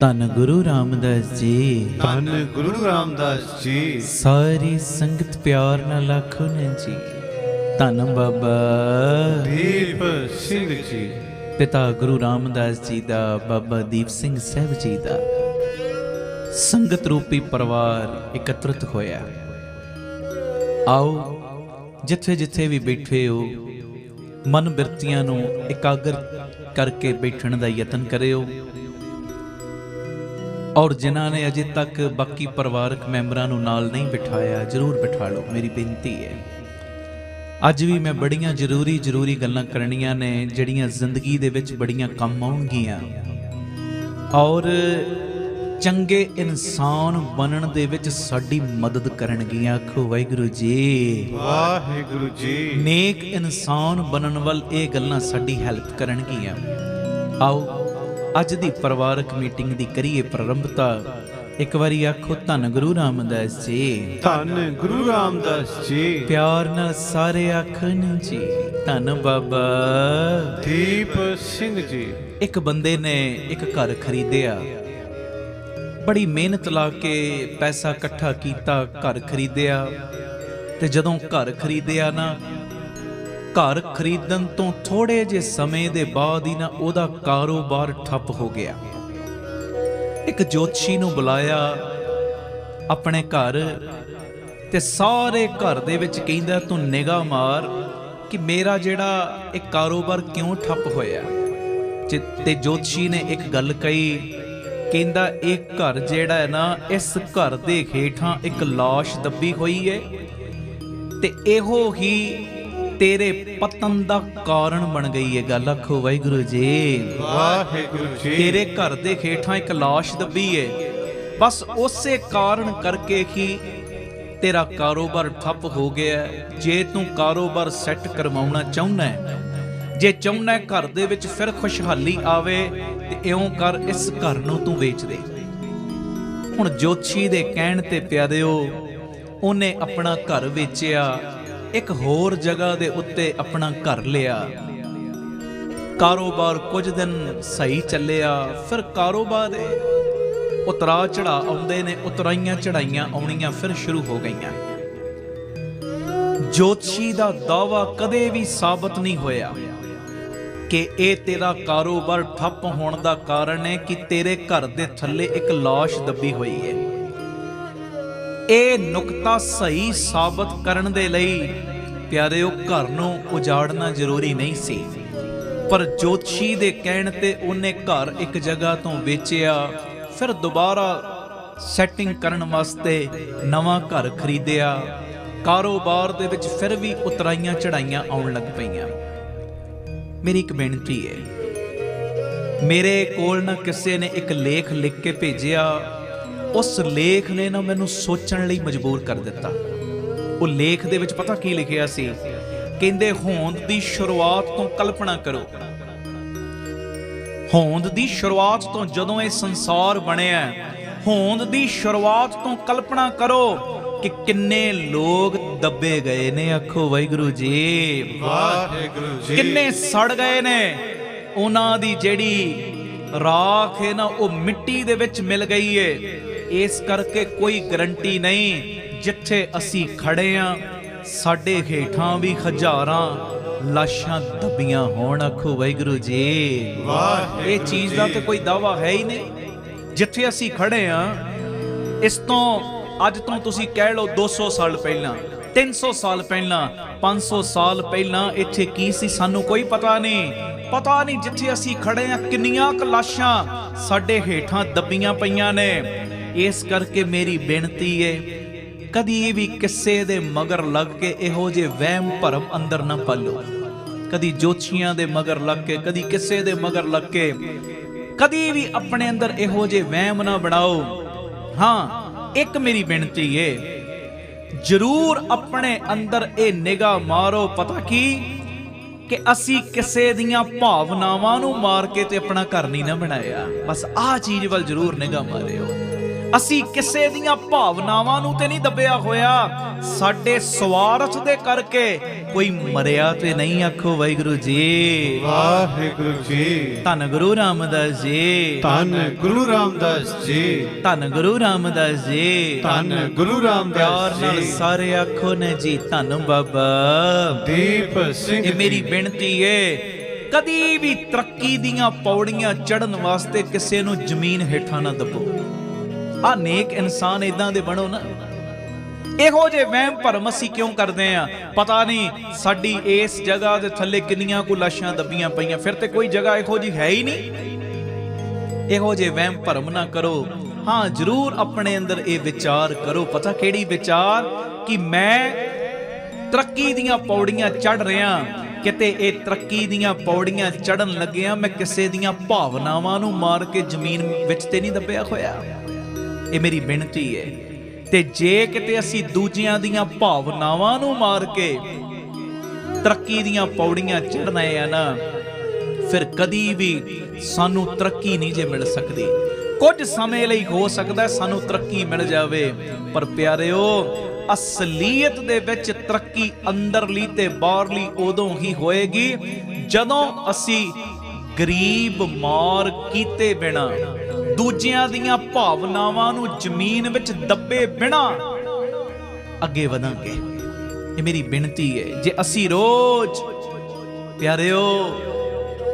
ਧੰਨ ਗੁਰੂ ਰਾਮਦਾਸ ਜੀ। ਧੰਨ ਗੁਰੂ ਰਾਮਦਾਸ ਜੀ। ਸਾਰੀ ਸੰਗਤ ਪਿਆਰ ਨਾਲ ਆਖੋ ਨੇ ਜੀ। ਧੰਨ ਬਾਬਾ ਦੀਪ ਸਿੰਘ ਜੀ। ਪਿਤਾ ਗੁਰੂ ਰਾਮਦਾਸ ਜੀ ਦਾ, ਬਾਬਾ ਦੀਪ ਸਿੰਘ ਸਾਹਿਬ ਜੀ ਦਾ ਸੰਗਤ ਰੂਪੀ ਪਰਿਵਾਰ ਇਕੱਤਰਿਤ ਹੋਇਆ। ਆਓ ਜਿੱਥੇ ਜਿੱਥੇ ਵੀ ਬੈਠੇ ਹੋ ਮਨ ਬਿਰਤੀਆਂ ਨੂੰ ਇਕਾਗਰ ਕਰਕੇ ਬੈਠਣ ਦਾ ਯਤਨ ਕਰਿਓ। ਔਰ ਜਿਨ੍ਹਾਂ ਨੇ ਅਜੇ ਤੱਕ ਬਾਕੀ ਪਰਿਵਾਰਕ ਮੈਂਬਰਾਂ ਨੂੰ ਨਾਲ ਨਹੀਂ ਬਿਠਾਇਆ, ਜ਼ਰੂਰ ਬਿਠਾ ਲਓ, ਮੇਰੀ ਬੇਨਤੀ ਹੈ। ਅੱਜ ਵੀ ਮੈਂ ਬੜੀਆਂ ਜ਼ਰੂਰੀ ਗੱਲਾਂ ਕਰਨੀਆਂ ਨੇ ਜਿਹੜੀਆਂ ਜ਼ਿੰਦਗੀ ਦੇ ਵਿੱਚ ਬੜੀਆਂ ਕੰਮ ਆਉਣਗੀਆਂ ਔਰ ਚੰਗੇ ਇਨਸਾਨ ਬਣਨ ਦੇ ਵਿੱਚ ਸਾਡੀ ਮਦਦ ਕਰਨਗੀਆਂ। ਆਖੋ ਵਾਹਿਗੁਰੂ ਜੀ। ਵਾਹਿਗੁਰੂ ਜੀ। ਨੇਕ ਇਨਸਾਨ ਬਣਨ ਵੱਲ ਇਹ ਗੱਲਾਂ ਸਾਡੀ ਹੈਲਪ ਕਰਨਗੀਆਂ। ਆਓ ਅੱਜ ਦੀ ਪਰਿਵਾਰਕ ਮੀਟਿੰਗ ਦੀ ਕਰੀਏ ਪ੍ਰਾਰੰਭਤਾ। ਇੱਕ ਵਾਰੀ ਆਖੋ ਧੰਨ ਗੁਰੂ ਰਾਮਦਾਸ ਜੀ। ਧੰਨ ਗੁਰੂ ਰਾਮਦਾਸ ਜੀ। ਪਿਆਰ ਨਾਲ ਸਾਰੇ ਆਖਣ ਜੀ। ਧੰਨ ਬਾਬਾ ਦੀਪ ਸਿੰਘ ਜੀ। ਇੱਕ ਬੰਦੇ ਨੇ ਇੱਕ ਘਰ ਖਰੀਦਿਆ, ਬੜੀ ਮਿਹਨਤ ਲਾ ਕੇ ਪੈਸਾ ਇਕੱਠਾ ਕੀਤਾ, ਘਰ ਖਰੀਦਿਆ। ਤੇ ਜਦੋਂ ਘਰ ਖਰੀਦਿਆ ਨਾ, ਘਰ ਖਰੀਦਣ ਤੋਂ ਥੋੜੇ ਜਿਹੇ ਸਮੇਂ ਦੇ ਬਾਅਦ ਹੀ ਨਾ ਉਹਦਾ ਕਾਰੋਬਾਰ ਠੱਪ ਹੋ ਗਿਆ। ਇੱਕ ਜੋਤਸ਼ੀ ਨੂੰ ਬੁਲਾਇਆ ਆਪਣੇ ਘਰ ਤੇ ਸਾਰੇ ਘਰ ਦੇ ਵਿੱਚ ਕਹਿੰਦਾ ਤੂੰ ਨਿਗਾਹ ਮਾਰ ਕਿ ਮੇਰਾ ਜਿਹੜਾ ਇਹ ਕਾਰੋਬਾਰ ਕਿਉਂ ਠੱਪ ਹੋਇਆ। ਤੇ ਜੋਤਸ਼ੀ ਨੇ ਇੱਕ ਗੱਲ ਕਹੀ, ਕਹਿੰਦਾ ਇਹ ਘਰ ਜਿਹੜਾ ਹੈ ਨਾ, ਇਸ ਘਰ ਦੇ ਹੇਠਾਂ ਇੱਕ ਲਾਸ਼ ਦੱਬੀ ਹੋਈ ਹੈ ਤੇ ਇਹੋ ਹੀ ਤੇਰੇ ਪਤਨ ਦਾ ਕਾਰਨ ਬਣ ਗਈ ਹੈ ਗੱਲ। ਆਖੋ ਵਾਹਿਗੁਰੂ ਜੀ। ਵਾਹਿਗੁਰੂ ਜੀ। ਤੇਰੇ ਘਰ ਦੇ ਹੇਠਾਂ ਇੱਕ ਲਾਸ਼ ਦੱਬੀ ਹੈ, ਬਸ ਉਸੇ ਕਾਰਨ ਕਰਕੇ ਹੀ ਤੇਰਾ ਕਾਰੋਬਾਰ ਠੱਪ ਹੋ ਗਿਆ। ਜੇ ਤੂੰ ਕਾਰੋਬਾਰ ਸੈੱਟ ਕਰਵਾਉਣਾ ਚਾਹੁੰਦਾ ਹੈ, ਜੇ ਚਾਹੁੰਦਾ ਹੈ ਘਰ ਦੇ ਵਿੱਚ ਫਿਰ ਖੁਸ਼ਹਾਲੀ ਆਵੇ, ਤੇ ਇਉਂ ਕਰ, ਇਸ ਘਰ ਨੂੰ ਤੂੰ ਵੇਚ ਦੇ। ਹੁਣ ਜੋਤਸ਼ੀ ਦੇ ਕਹਿਣ ਤੇ ਪਿਆਰਿਓ ਉਹਨੇ ਆਪਣਾ ਘਰ ਵੇਚਿਆ, ਇੱਕ ਹੋਰ ਜਗ੍ਹਾ ਦੇ ਉੱਤੇ ਆਪਣਾ ਘਰ ਲਿਆ। ਕਾਰੋਬਾਰ ਕੁਝ ਦਿਨ ਸਹੀ ਚੱਲਿਆ, ਫਿਰ ਕਾਰੋਬਾਰ ਦੇ ਉਤਰਾ ਚੜਾ ਆਉਂਦੇ ਨੇ, ਉਤਰਾਈਆਂ ਚੜਾਈਆਂ ਆਉਣੀਆਂ ਫਿਰ ਸ਼ੁਰੂ ਹੋ ਗਈਆਂ। ਜੋਤਸ਼ੀ ਦਾ ਦਾਅਵਾ ਕਦੇ ਵੀ ਸਾਬਤ ਨਹੀਂ ਹੋਇਆ ਕਿ ਇਹ ਤੇਰਾ ਕਾਰੋਬਾਰ ਠੱਪ ਹੋਣ ਦਾ ਕਾਰਨ ਹੈ ਕਿ ਤੇਰੇ ਘਰ ਦੇ ਥੱਲੇ ਇੱਕ ਲਾਸ਼ ਦੱਬੀ ਹੋਈ ਹੈ। ਇਹ ਨੁਕਤਾ ਸਹੀ ਸਾਬਤ ਕਰਨ ਦੇ ਲਈ ਪਿਆਰਿਓ ਘਰ ਨੂੰ ਉਜਾੜਨਾ ਜ਼ਰੂਰੀ ਨਹੀਂ ਸੀ, ਪਰ ਜੋਤਸ਼ੀ ਦੇ ਕਹਿਣ ਤੇ ਉਹਨੇ ਘਰ ਇੱਕ ਜਗ੍ਹਾ ਤੋਂ ਵੇਚਿਆ, ਫਿਰ ਦੁਬਾਰਾ ਸੈਟਿੰਗ ਕਰਨ ਵਾਸਤੇ ਨਵਾਂ ਘਰ ਖਰੀਦਿਆ। ਕਾਰੋਬਾਰ ਦੇ ਵਿੱਚ ਫਿਰ ਵੀ ਉਤਰਾਈਆਂ ਚੜਾਈਆਂ ਆਉਣ ਲੱਗ ਪਈਆਂ। ਮੇਰੀ ਇੱਕ ਬੇਨਤੀ ਹੈ, ਮੇਰੇ ਕੋਲ ਨਾ ਕਿਸੇ ਨੇ ਇੱਕ ਲੇਖ ਲਿਖ ਕੇ ਭੇਜਿਆ, ਉਸ ਲੇਖ ਨੇ ਨਾ ਮੈਨੂੰ ਸੋਚਣ ਲਈ ਮਜਬੂਰ ਕਰ ਦਿੱਤਾ। ਉਹ ਲੇਖ ਦੇ ਵਿੱਚ ਪਤਾ ਕੀ ਲਿਖਿਆ ਸੀ? ਕਹਿੰਦੇ ਹੋਂਦ ਦੀ ਸ਼ੁਰੂਆਤ ਤੋਂ ਕਲਪਨਾ ਕਰੋ। ਹੋਂਦ ਦੀ ਸ਼ੁਰੂਆਤ ਤੋਂ, ਜਦੋਂ ਇਹ ਸੰਸਾਰ ਬਣਿਆ, ਹੋਂਦ ਦੀ ਸ਼ੁਰੂਆਤ ਤੋਂ ਕਲਪਨਾ ਕਰੋ ਕਿ ਕਿੰਨੇ ਲੋਕ ਦੱਬੇ ਗਏ ਨੇ। ਆਖੋ ਵਾਹਿਗੁਰੂ ਜੀ। ਵਾਹਿਗੁਰੂ ਜੀ। ਕਿੰਨੇ ਸੜ ਗਏ ਨੇ, ਉਹਨਾਂ ਦੀ ਜਿਹੜੀ ਰਾਖ ਹੈ ਨਾ ਉਹ ਮਿੱਟੀ ਦੇ ਵਿੱਚ ਮਿਲ ਗਈ ਹੈ। ਇਸ ਕਰਕੇ ਕੋਈ ਗਰੰਟੀ ਨਹੀਂ, ਜਿੱਥੇ ਅਸੀਂ ਖੜੇ ਆਂ ਸਾਡੇ ਹੇਠਾਂ ਵੀ ਹਜ਼ਾਰਾਂ ਲਾਸ਼ਾਂ ਦੱਬੀਆਂ ਹੋਣ। ਆਖੋ ਵਾਹਿਗੁਰੂ ਜੀ। ਇਹ ਚੀਜ਼ ਦਾ ਤੇ ਕੋਈ ਦਾਅਵਾ ਹੈ ਹੀ ਨਹੀਂ। ਜਿੱਥੇ ਅਸੀਂ ਖੜੇ ਆਂ, ਇਸ ਤੋਂ ਅੱਜ ਤੋਂ ਤੁਸੀਂ ਕਹਿ ਲਓ 200 ਸਾਲ ਪਹਿਲਾਂ, 300 ਸਾਲ ਪਹਿਲਾਂ, 500 ਸਾਲ ਪਹਿਲਾਂ ਇੱਥੇ ਕੀ ਸੀ ਸਾਨੂੰ ਕੋਈ ਪਤਾ ਨਹੀਂ। ਪਤਾ ਨਹੀਂ ਜਿੱਥੇ ਅਸੀਂ ਖੜੇ ਆਂ ਕਿੰਨੀਆਂ ਕੁ ਲਾਸ਼ਾਂ ਸਾਡੇ ਹੇਠਾਂ ਦੱਬੀਆਂ ਪਈਆਂ ਨੇ। ਇਸ ਕਰਕੇ ਮੇਰੀ ਬੇਨਤੀ ਹੈ, ਕਦੀ ਵੀ ਕਿਸੇ ਦੇ ਮਗਰ ਲੱਗ ਕੇ ਇਹੋ ਜਿਹੇ ਵਹਿਮ ਭਰਮ ਅੰਦਰ ਨਾ ਪਾਲੋ। ਕਦੀ ਜੋਤਸ਼ੀਆਂ ਦੇ ਮਗਰ ਲੱਗ ਕੇ, ਕਦੀ ਕਿਸੇ ਦੇ ਮਗਰ ਲੱਗ ਕੇ ਕਦੀ ਵੀ ਆਪਣੇ ਅੰਦਰ ਇਹੋ ਜਿਹੇ ਵਹਿਮ ਨਾ ਬਣਾਓ। ਹਾਂ, ਇੱਕ ਮੇਰੀ ਬੇਨਤੀ ਹੈ, ਜ਼ਰੂਰ ਆਪਣੇ ਅੰਦਰ ਇਹ ਨਿਗਾਹ ਮਾਰੋ, ਪਤਾ ਕੀ, ਕਿ ਅਸੀਂ ਕਿਸੇ ਦੀਆਂ ਭਾਵਨਾਵਾਂ ਨੂੰ ਮਾਰ ਕੇ ਤੇ ਆਪਣਾ ਘਰ ਨਹੀਂ ਨਾ ਬਣਾਇਆ। ਬਸ ਆਹ ਚੀਜ਼ ਵੱਲ ਜ਼ਰੂਰ ਨਿਗਾਹ ਮਾਰਿਓ। ਅਸੀਂ ਕਿਸੇ ਦੀਆਂ ਭਾਵਨਾਵਾਂ ਨੂੰ ਤੇ ਨਹੀਂ ਦੱਬਿਆ ਹੋਇਆ, ਸਾਡੇ ਸਵਾਰਥ ਦੇ ਕਰਕੇ ਕੋਈ ਮਰਿਆ ਤੇ ਨਹੀਂ। ਆਖੋ ਵਾਹਿਗੁਰੂ ਜੀ, ਵਾਹਿਗੁਰੂ ਜੀ। ਧੰਨ ਗੁਰੂ ਰਾਮਦਾਸ ਜੀ, ਧੰਨ ਗੁਰੂ ਰਾਮਦਾਸ ਜੀ, ਧੰਨ ਗੁਰੂ ਰਾਮਦਾਸ ਜੀ, ਧੰਨ ਗੁਰੂ ਰਾਮਦਾਸ ਪਿਆਰ ਨਾਲ ਜੀ। ਸਾਰੇ ਆਖੋ ਨੇ ਜੀ, ਧੰਨ ਬਾਬਾ ਦੀਪ ਸਿੰਘ ਇਹ ਮੇਰੀ ਜੀ। ਬੇਨਤੀ ਏ, ਕਦੀ ਵੀ ਤਰੱਕੀ ਦੀਆਂ ਪੌੜੀਆਂ ਚੜ੍ਹਨ ਵਾਸਤੇ ਕਿਸੇ ਨੂੰ ਜ਼ਮੀਨ ਹੇਠਾਂ ਨਾ ਦੱਬੋ। ਆ ਨੇਕ ਇਨਸਾਨ ਇਦਾਂ ਦੇ ਬਣੋ ਨਾ। ਇਹੋ ਜਿਹੇ ਵਹਿਮ ਭਰਮ ਅਸੀਂ ਕਿਉਂ ਕਰਦੇ ਆ? ਪਤਾ ਨਹੀਂ ਸਾਡੀ ਇਸ ਜਗ੍ਹਾ ਦੇ ਥੱਲੇ ਕਿੰਨੀਆਂ ਕੁ ਲਾਸ਼ਾਂ ਦੱਬੀਆਂ ਪਈਆਂ, ਫਿਰ ਤੇ ਕੋਈ ਜਗ੍ਹਾ ਇਹੋ ਜਿਹੀ ਹੈ ਹੀ ਨਹੀਂ। ਇਹੋ ਜਿਹੇ ਵਹਿਮ ਭਰਮ ਨਾ ਕਰੋ। ਹਾਂ, ਜ਼ਰੂਰ ਆਪਣੇ ਅੰਦਰ ਇਹ ਵਿਚਾਰ ਕਰੋ। ਪਤਾ ਕਿਹੜੀ ਵਿਚਾਰ? ਕਿ ਮੈਂ ਤਰੱਕੀ ਦੀਆਂ ਪੌੜੀਆਂ ਚੜ੍ਹ ਰਿਹਾ, ਕਿਤੇ ਇਹ ਤਰੱਕੀ ਦੀਆਂ ਪੌੜੀਆਂ ਚੜ੍ਹਨ ਲੱਗਿਆ ਮੈਂ ਕਿਸੇ ਦੀਆਂ ਭਾਵਨਾਵਾਂ ਨੂੰ ਮਾਰ ਕੇ ਜ਼ਮੀਨ ਵਿੱਚ ਤੇ ਨਹੀਂ ਦੱਬਿਆ ਹੋਇਆ। ਇਹ ਮੇਰੀ ਬੇਨਤੀ ਹੈ। ਤੇ ਜੇ ਕਿਤੇ ਅਸੀਂ ਦੂਜਿਆਂ ਦੀਆਂ ਭਾਵਨਾਵਾਂ ਨੂੰ ਮਾਰ ਕੇ ਤਰੱਕੀ ਦੀਆਂ ਪੌੜੀਆਂ ਚੜ੍ਹਨਾ ਹੈ ਨਾ, ਫਿਰ ਕਦੀ ਵੀ ਸਾਨੂੰ ਤਰੱਕੀ ਨਹੀਂ ਜੇ ਮਿਲ ਸਕਦੀ। ਕੁਝ ਸਮੇਂ ਲਈ ਹੋ ਸਕਦਾ ਸਾਨੂੰ ਤਰੱਕੀ ਮਿਲ ਜਾਵੇ, ਪਰ ਪਿਆਰਿਓ ਅਸਲੀਅਤ ਦੇ ਵਿੱਚ ਤਰੱਕੀ ਅੰਦਰਲੀ ਤੇ ਬਾਹਰਲੀ ਉਦੋਂ ਹੀ ਹੋਏਗੀ ਜਦੋਂ ਅਸੀਂ ਗਰੀਬ ਮਾਰ ਕੀਤੇ ਬਿਨਾ, ਦੂਜਿਆਂ ਦੀਆਂ ਭਾਵਨਾਵਾਂ ਨੂੰ ਜ਼ਮੀਨ ਵਿੱਚ ਦੱਬੇ ਬਿਨਾ ਅੱਗੇ ਵਧਾਂਗੇ। ਇਹ ਮੇਰੀ ਬੇਨਤੀ ਹੈ। ਜੇ ਅਸੀਂ ਰੋਜ਼ ਪਿਆਰਿਓ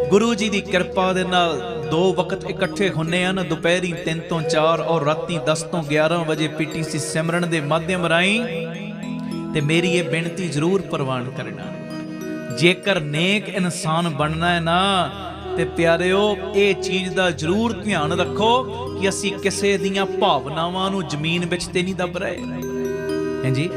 ਗੁਰੂ ਜੀ ਦੀ ਕਿਰਪਾ ਦੇ ਨਾਲ 2 ਵਕਤ ਇਕੱਠੇ ਹੁੰਨੇ ਆ ਨਾ, ਦੁਪਹਿਰੀ 3 ਤੋਂ 4 ਔਰ ਰਾਤੀ 10 ਤੋਂ 11 ਵਜੇ ਪੀਟੀਸੀ ਸਿਮਰਨ ਦੇ ਮਾਧਿਅਮ ਰਾਹੀਂ, ਤੇ ਮੇਰੀ ਇਹ ਬੇਨਤੀ ਜ਼ਰੂਰ ਪ੍ਰਵਾਨ ਕਰਨਾ। ਜੇਕਰ ਨੇਕ ਇਨਸਾਨ ਬਣਨਾ ਹੈ ਨਾ, ਤੇ ਪਿਆਰਿਓ ਇਹ ਚੀਜ਼ ਦਾ ਜ਼ਰੂਰ ਧਿਆਨ ਰੱਖੋ ਕਿ ਅਸੀਂ ਕਿਸੇ ਦੀਆਂ ਭਾਵਨਾਵਾਂ ਨੂੰ ਜ਼ਮੀਨ ਵਿੱਚ ਤੇ ਨਹੀਂ ਦੱਬ ਰਹੇ। ਹਾਂਜੀ,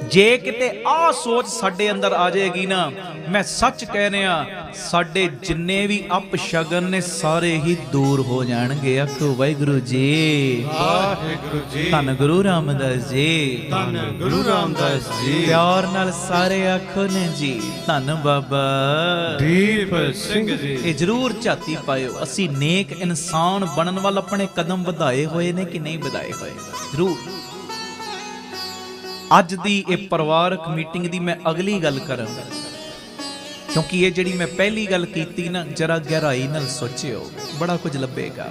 ਜੇ ਕਿਤੇ ਆਹ ਸੋਚ ਸਾਡੇ ਅੰਦਰ ਆ ਜਾਏਗੀ ਨਾ, ਮੈਂ ਸੱਚ ਕਹਿ ਰਿਹਾ, ਸਾਡੇ ਜਿੰਨੇ ਵੀ ਅਪਸ਼ਗਨ ਨੇ ਸਾਰੇ ਹੀ ਦੂਰ ਹੋ ਜਾਣਗੇ। ਆਖੋ ਵਾਹਿਗੁਰੂ ਜੀ, ਵਾਹਿਗੁਰੂ ਜੀ। ਧੰਨ ਗੁਰੂ ਰਾਮਦਾਸ ਜੀ, ਧੰਨ ਗੁਰੂ ਰਾਮਦਾਸ ਜੀ। ਪਿਆਰ ਨਾਲ ਸਾਰੇ ਆਖੋ ਨੇ ਜੀ, ਧੰਨ ਬਾਬਾ ਦੀਪ ਸਿੰਘ ਜੀ। ਇਹ ਜ਼ਰੂਰ ਝਾਤੀ ਪਾਇਓ, ਅਸੀਂ ਨੇਕ ਇਨਸਾਨ ਬਣਨ ਵੱਲ ਆਪਣੇ ਕਦਮ ਵਧਾਏ ਹੋਏ ਨੇ ਕਿ ਨਹੀਂ ਵਧਾਏ ਹੋਏ। ਜ਼ਰੂਰ ਅੱਜ ਦੀ ਇਹ ਪਰਿਵਾਰਕ ਮੀਟਿੰਗ ਦੀ ਮੈਂ ਅਗਲੀ ਗੱਲ ਕਰਾਂਗਾ, ਕਿਉਂਕਿ ਇਹ ਜਿਹੜੀ ਮੈਂ ਪਹਿਲੀ ਗੱਲ ਕੀਤੀ ਨਾ, ਜਰਾ ਗਹਿਰਾਈ ਨਾਲ ਸੋਚਿਓ, ਬੜਾ ਕੁਝ ਲੱਭੇਗਾ।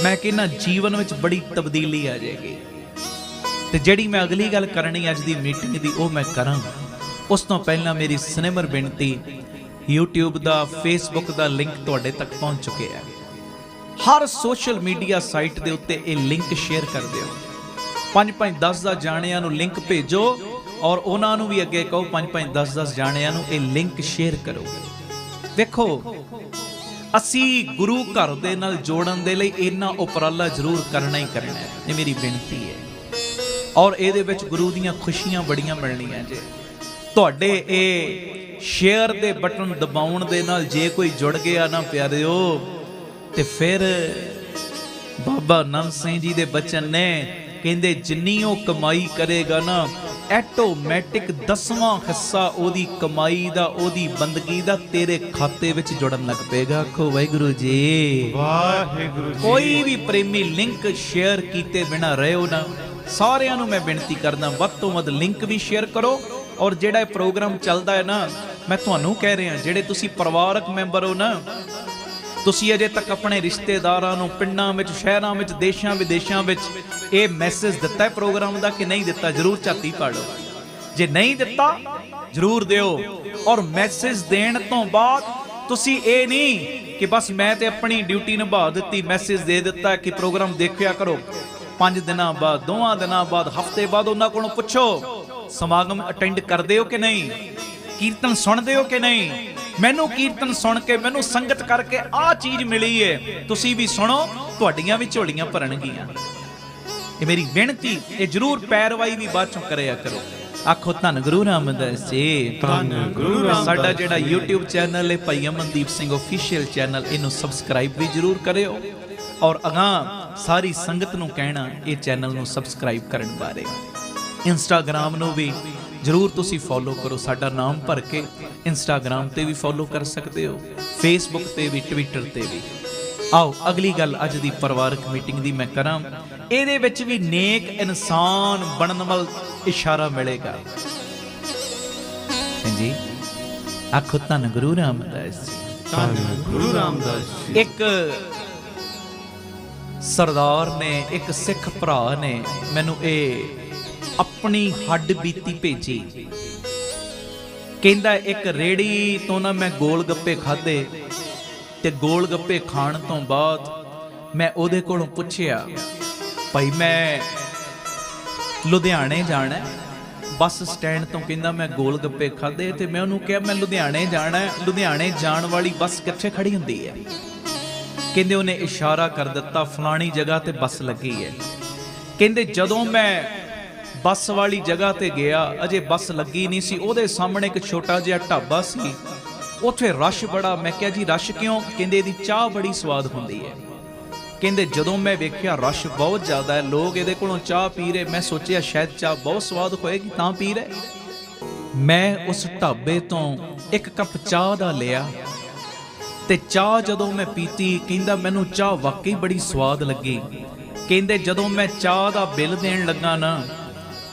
ਮੈਂ ਕਹਿੰਦਾ ਜੀਵਨ ਵਿੱਚ ਬੜੀ ਤਬਦੀਲੀ ਆ ਜਾਏਗੀ। ਤੇ ਜਿਹੜੀ ਮੈਂ ਅਗਲੀ ਗੱਲ ਕਰਨੀ ਅੱਜ ਦੀ ਮੀਟਿੰਗ ਦੀ, ਉਹ ਮੈਂ ਕਰਾਂਗਾ। ਉਸ ਤੋਂ ਪਹਿਲਾਂ ਮੇਰੀ ਸਿਨੇਮਰ ਬੇਨਤੀ, YouTube ਦਾ, Facebook ਦਾ ਲਿੰਕ ਤੁਹਾਡੇ ਤੱਕ ਪਹੁੰਚ ਚੁੱਕਿਆ ਹੈ। ਹਰ ਸੋਸ਼ਲ ਮੀਡੀਆ ਸਾਈਟ ਦੇ ਉੱਤੇ ਇਹ ਲਿੰਕ ਸ਼ੇਅਰ ਕਰ ਦਿਓ। 5-5 10 ਜਾਣਿਆਂ ਨੂੰ ਲਿੰਕ ਭੇਜੋ, ਔਰ ਉਹਨਾਂ ਨੂੰ ਵੀ ਅੱਗੇ ਕਹੋ 5-5 10 ਜਾਣਿਆਂ ਨੂੰ ਇਹ ਲਿੰਕ ਸ਼ੇਅਰ ਕਰੋ। ਵੇਖੋ, ਅਸੀਂ ਗੁਰੂ ਘਰ ਦੇ ਨਾਲ ਜੋੜਨ ਦੇ ਲਈ ਇੰਨਾ ਉਪਰਾਲਾ ਜ਼ਰੂਰ ਕਰਨਾ ਹੀ ਕਰਨਾ ਹੈ। ਇਹ ਮੇਰੀ ਬੇਨਤੀ ਹੈ। ਔਰ ਇਹਦੇ ਵਿੱਚ ਗੁਰੂ ਦੀਆਂ ਖੁਸ਼ੀਆਂ ਬੜੀਆਂ ਮਿਲਣੀਆਂ ਜੇ। ਤੁਹਾਡੇ ਇਹ ਸ਼ੇਅਰ ਦੇ ਬਟਨ ਦਬਾਉਣ ਦੇ ਨਾਲ ਜੇ ਕੋਈ ਜੁੜ ਗਿਆ ਨਾ ਪਿਆਰਿਓ, ਤੇ ਫਿਰ ਬਾਬਾ ਨੰਦ ਸਿੰਘ ਜੀ ਦੇ ਬਚਨ ਨੇ, ਕਹਿੰਦੇ ਜਿੰਨੀ ਉਹ ਕਮਾਈ ਕਰੇਗਾ ਨਾ, ਆਟੋਮੈਟਿਕ 10ਵਾਂ ਹਿੱਸਾ ਉਹਦੀ ਕਮਾਈ ਦਾ, ਉਹਦੀ ਬੰਦਗੀ ਦਾ ਤੇਰੇ ਖਾਤੇ ਵਿੱਚ ਜੁੜਨ ਲੱਗ ਪਏਗਾ। ਆਖੋ ਵਾਹਿਗੁਰੂ ਜੀ, ਵਾਹਿਗੁਰੂ ਜੀ। ਕੋਈ ਵੀ ਪ੍ਰੇਮੀ ਲਿੰਕ ਸ਼ੇਅਰ ਕੀਤੇ ਬਿਨਾ ਰਹਿਓ ਨਾ। ਸਾਰਿਆਂ ਨੂੰ ਮੈਂ ਬੇਨਤੀ ਕਰਦਾ, ਵੱਧ ਤੋਂ ਵੱਧ ਲਿੰਕ ਵੀ ਸ਼ੇਅਰ ਕਰੋ। ਔਰ ਜਿਹੜਾ ਇਹ ਪ੍ਰੋਗਰਾਮ ਚੱਲਦਾ ਹੈ ਨਾ, ਮੈਂ ਤੁਹਾਨੂੰ ਕਹਿ ਰਿਹਾ, ਜਿਹੜੇ ਤੁਸੀਂ ਪਰਿਵਾਰਕ ਮੈਂਬਰ ਹੋ ਨਾ, ਤੁਸੀਂ ਅਜੇ ਤੱਕ ਆਪਣੇ ਰਿਸ਼ਤੇਦਾਰਾਂ ਨੂੰ ਪਿੰਡਾਂ ਵਿੱਚ, ਸ਼ਹਿਰਾਂ ਵਿੱਚ, ਦੇਸ਼ਾਂ ਵਿਦੇਸ਼ਾਂ ਵਿੱਚ ਇਹ ਮੈਸੇਜ ਦਿੱਤਾ ਹੈ ਪ੍ਰੋਗਰਾਮ ਦਾ ਕਿ ਨਹੀਂ ਦਿੱਤਾ? ਜ਼ਰੂਰ ਝਾਤੀ ਪਾੜੋ। ਜੇ ਨਹੀਂ ਦਿੱਤਾ ਜ਼ਰੂਰ ਦਿਓ। ਔਰ ਮੈਸੇਜ ਦੇਣ ਤੋਂ ਬਾਅਦ ਤੁਸੀਂ ਇਹ ਨਹੀਂ ਕਿ ਬਸ ਮੈਂ ਤੇ ਆਪਣੀ ਡਿਊਟੀ ਨਿਭਾ ਦਿੱਤੀ, ਮੈਸੇਜ ਦੇ ਦਿੱਤਾ ਕਿ ਪ੍ਰੋਗਰਾਮ ਦੇਖਿਆ ਕਰੋ। 5 ਦਿਨਾਂ ਬਾਅਦ, 2 ਦਿਨਾਂ ਬਾਅਦ, ਹਫ਼ਤੇ ਬਾਅਦ ਉਹਨਾਂ ਕੋਲੋਂ ਪੁੱਛੋ ਸਮਾਗਮ ਅਟੈਂਡ ਕਰਦੇ ਹੋ ਕਿ ਨਹੀਂ, ਕੀਰਤਨ ਸੁਣਦੇ ਹੋ ਕਿ ਨਹੀਂ। ਮੈਨੂੰ ਕੀਰਤਨ ਸੁਣ ਕੇ, ਮੈਨੂੰ ਸੰਗਤ ਕਰਕੇ ਆਹ ਚੀਜ਼ ਮਿਲੀ ਹੈ, ਤੁਸੀਂ ਵੀ ਸੁਣੋ, ਤੁਹਾਡੀਆਂ ਵੀ ਝੋਲੀਆਂ ਭਰਨਗੀਆਂ। ਇਹ ਮੇਰੀ ਬੇਨਤੀ, ਇਹ ਜ਼ਰੂਰ ਪੈਰਵਾਈ ਵੀ ਬਾਅਦ ਚੋਂ ਕਰਿਆ ਕਰੋ। ਆਖੋ ਧੰਨ ਗੁਰੂ ਰਾਮਦਾਸ ਜੀ, ਧੰਨ ਗੁਰੂ ਰਾਮਦਾਸ। ਸਾਡਾ ਜਿਹੜਾ YouTube ਚੈਨਲ ਹੈ ਭਾਈ ਅਮਨਦੀਪ ਸਿੰਘ ਆਫੀਸ਼ੀਅਲ ਚੈਨਲ, ਇਹਨੂੰ ਸਬਸਕ੍ਰਾਈਬ ਵੀ ਜ਼ਰੂਰ ਕਰਿਓ। ਔਰ ਅਗਾਂਹ ਸਾਰੀ ਸੰਗਤ ਨੂੰ ਕਹਿਣਾ ਇਹ ਚੈਨਲ ਨੂੰ ਸਬਸਕ੍ਰਾਈਬ ਕਰਨ ਬਾਰੇ। ਇੰਸਟਾਗ੍ਰਾਮ ਨੂੰ ਵੀ ਜ਼ਰੂਰ ਤੁਸੀਂ ਫੋਲੋ ਕਰੋ, ਸਾਡਾ ਨਾਮ ਭਰ ਕੇ ਇੰਸਟਾਗ੍ਰਾਮ ਤੇ ਵੀ ਫੋਲੋ ਕਰ ਸਕਦੇ ਹੋ, ਫੇਸਬੁੱਕ ਤੇ ਵੀ, ਟਵਿੱਟਰ ਤੇ ਵੀ। आओ अगली गल अज दी परिवारक मीटिंग दी मैं करां, ਇਹਦੇ ਵਿੱਚ ਵੀ नेक इंसान बनन वाल इशारा मिलेगा। जी आखो धन गुरु रामदास जी, ਧੰਨ ਗੁਰੂ ਰਾਮਦਾਸ ਜੀ। एक सरदार ने, एक सिख भरा ने मैनू ये अपनी हड्ड बीती भेजी। कहंदा एक रेड़ी तो ना मैं गोल गप्पे खाधे ते गोल गप्पे खाण तो बाद मैं ओदे कोलों पुछया, भाई मैं लुधियाने जाना है, बस स्टैंड तो कहंदा मैं गोल गप्पे खाधे ते मैं उन्होंने कहा मैं लुधियाने जाना है, लुधियाने जाण वाली बस कित्थे खड़ी हुंदी है? कहंदे उन्हें इशारा कर दिता फलानी जगह ते बस लगी है। कहंदे जदों मैं बस वाली जगह ते गया, अजे बस लगी नहीं सी, ओदे सामने एक छोटा जिहा ढाबा सी, उत्थे रश बड़ा। मैं कहा जी रश क्यों? कहंदे इहदी चाह बड़ी स्वाद हुंदी है। कहंदे जदों मैं वेख्या रश बहुत ज़्यादा है, लोग इहदे कोलों चाह पी रहे, मैं सोचिया शायद चाह बहुत स्वाद होएगी तां पी रहे। मैं उस ढाबे तो एक कप चाह दा लिया ते चाह जदों मैं पीती, कहंदा मैनू चाह वाकई बड़ी स्वाद लगी। कहंदे जदों मैं चाह दा बिल देण लगा ना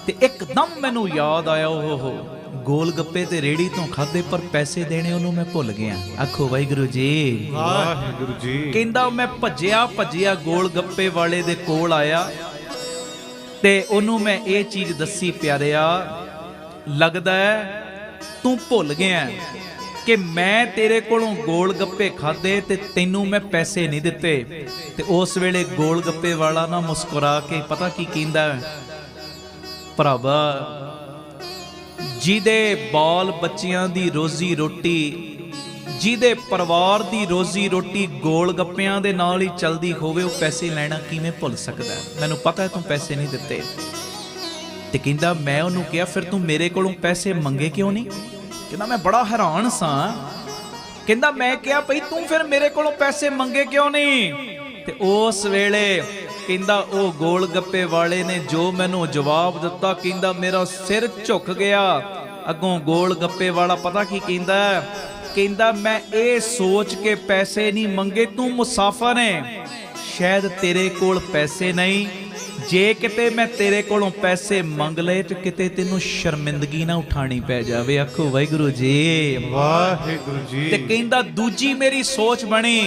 ते एकदम मैनू याद आया, ओहो गोल गप्पे ते रेड़ी तो खाधे पर पैसे देने उन्होंने मैं भुल गया। आखो वाहिगुरू जी, ਵਾਹਿਗੁਰੂ ਜੀ। कहंदा मैं भज्जिया भज्जिया गोल गप्पे वाले दे कोल आया ते ओनू मैं ये चीज दसी, प्यारिया लगदा है तू भुल गया कि मैं तेरे कोलों गोल गप्पे खाधे ते तैनू मैं पैसे नहीं दिते। ते उस वेले गोल गप्पे वाला ना मुस्कुरा के पता की कहंदा, भरावा जिहदे बाल बच्चियां दी रोजी रोटी, जिहदे परिवार दी रोजी रोटी गोल गप्पियां दे नाल ही चलदी होवे, वो पैसे लेना किवें भुल सकदा है? मैनू पता है तू पैसे नहीं दिते। ते कहंदा मैं उन्होंने कहा फिर तू मेरे कोलों पैसे मंगे क्यों नहीं? कहंदा मैं बड़ा हैरान सा। कहंदा मैं कहा भई तू फिर मेरे कोलों पैसे मंगे क्यों नहीं? ते उस वेले कहंदा ओ गोल गप्पे वाले ने जो मैनू जवाब दिता, कहंदा मेरा सिर झुक गया। अगों गोल गप्पे वाला पता की कहंदा, कहंदा मैं ये सोच के पैसे नहीं मंगे, तू मुसाफर है, शायद तेरे कोल पैसे नहीं, जे किते मैं तेरे कोलों पैसे मंग ले तो किते तेनू शर्मिंदगी ना उठानी पै जावे। आखो वाहिगुरू जी, ਵਾਹਿਗੁਰੂ ਜੀ। ते कहंदा दूजी मेरी सोच बनी,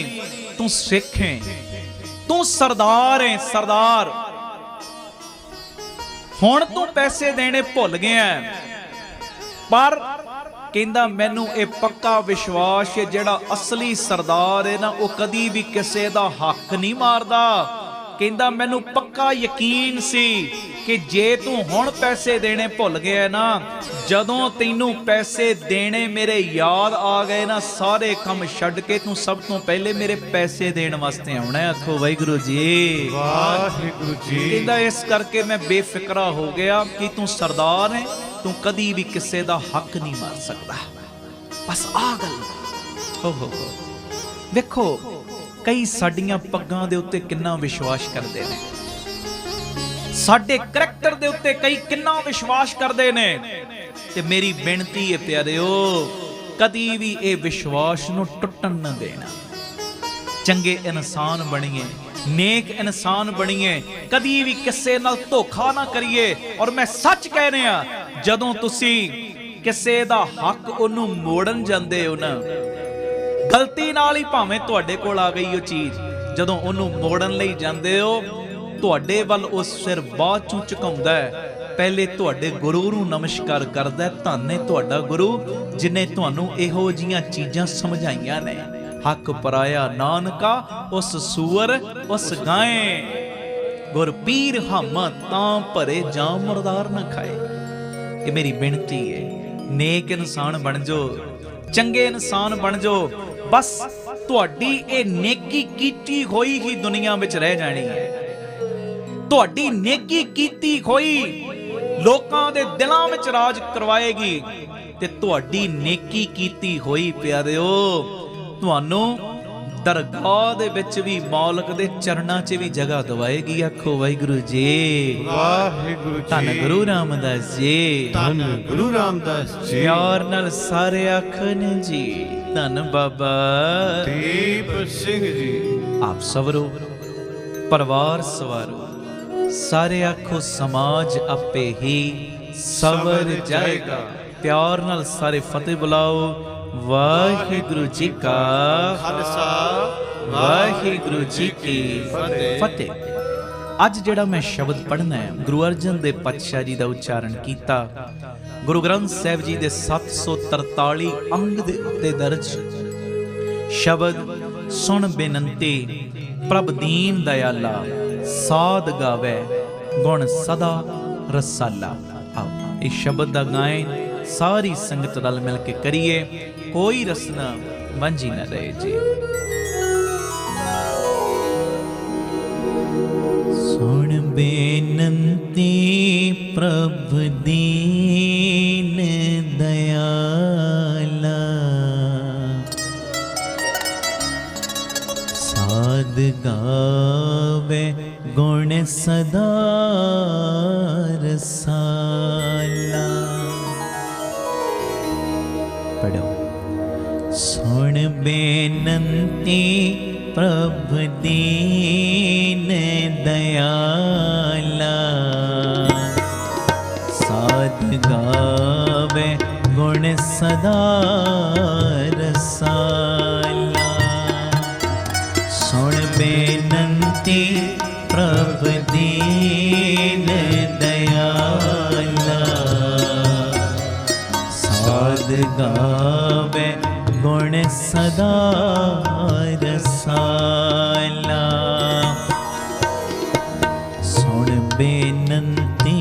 तू सिख है, तू सरदार है, सरदार हुण तू पैसे देने भुल गया, पर कहंदा मैनू ये पक्का विश्वास है जेड़ा असली सरदार है ना वो कदी भी किसी दा हक नहीं मारदा। कहंदा मैनू पक्का यकीन सी कि जे तू हुण पैसे देने भुल गया ना, जदों तैनू पैसे देने मेरे याद आ गए ना, सारे काम छड्ड के तू सब तो पहले मेरे पैसे देने वास्ते आउणा। आखो वाहिगुरू जी, ਵਾਹਿਗੁਰੂ जी। कहंदा इस करके मैं बेफिक्रा हो गया कि तू सरदार है, तू कदी भी किसी दा हक नहीं मार सकदा। बस आ गल हो देखो, कई साडियां पग्गां दे उत्ते किन्ना विश्वास करदे ने, साडे करैक्टर दे उत्ते कई किन्ना विश्वास करदे ने। ते मेरी बेनती है प्यारिओ, कदी भी ये विश्वास नूं टुटन न देना। चंगे इंसान बणीए, नेक इंसान बणीए, कदी भी किसे नाल धोखा ना करिए। और मैं सच कह रहा, जदों तुसी किसे दा हक ओनू मोड़न जांदे हो ना, गलती नाल ही भावें तुहाडे कोल आ गई वो चीज, जदों ओनू मोड़न लई जांदे हो, तुहाडे वल उस सिर बाਅਦ चों झुकाउंदा है, पहले तुहाडे गुरु नूं नमस्कार करदा है। धन है तुहाडा गुरु जिन्हें तुहानूं इहो जिहियां चीज़ां समझाइयां ने। हक पराया नानका उस सूअर उस गाय, गुर पीर हम तां भरे जाम मुरदार ना खाए। ये मेरी बेनती है, नेक इंसान बन जाओ, चंगे इंसान बन जाओ। बस तुहाडी ये नेकी कीती होई ही दुनिया विच रह जानी है। तुहाडी नेकी कीती होई लोकां दे दिलां विच राज करवाएगी। ते तुहाडी नेकी कीती होई प्यारिओ तुहानूं दरगाह दे विच भी मालक दे चरणां 'च भी जगह दवाएगी। आखो वाहिगुरू जी, वाहिगुरू जी। धन गुरु रामदास जी, धन गुरु रामदास जी। प्यार नाल सारे आखन जी, धन बाबा ਦੀਪ ਸਿੰਘ ਜੀ। आप सवरो परिवार सवारो, सारे आखो समाज आपे ही सवर जाएगा। प्यार नाल सारे फतेह बुलाओ। वाहिगुरु जी का खालसा वाहिगुरु जी की फतेह। ਅੱਜ ਜਿਹੜਾ ਮੈਂ ਸ਼ਬਦ ਪੜ੍ਹਨਾ ਹੈ, ਗੁਰੂ ਅਰਜਨ ਦੇਵ ਪਾਤਸ਼ਾਹ ਜੀ ਦਾ ਉਚਾਰਨ ਕੀਤਾ। ਗੁਰੂ ਗ੍ਰੰਥ ਸਾਹਿਬ ਜੀ ਦੇ 743 ਅੰਗ ਦੇ ਉੱਤੇ ਦਰਜ ਸ਼ਬਦ ਸੁਣ ਬੇਨੰਤੀ ਪ੍ਰਭ ਦੀਨ ਦਇਆਲਾ, ਸਾਧ ਗਾਵੇ ਗੁਣ ਸਦਾ ਰਸਾਲਾ। ਆਓ ਇਸ ਸ਼ਬਦ ਦਾ ਗਾਇਨ ਸਾਰੀ ਸੰਗਤ ਨਾਲ ਮਿਲ ਕੇ ਕਰੀਏ, ਕੋਈ ਰਸਨਾ ਵਾਂਝੀ ਨਾ ਰਹੇ ਜੀ। सुन बेनती प्रभ दीन दयाला, साध गावे गुण सदा रसाला। पढ़ो। सुन बेनती प्रभ दीन दयाला, साध गावे गुण सदा रसाला। सुन बेनती प्रभ दीन दयाला, साध गावे गुण सदा रसाला। सुन बेनती,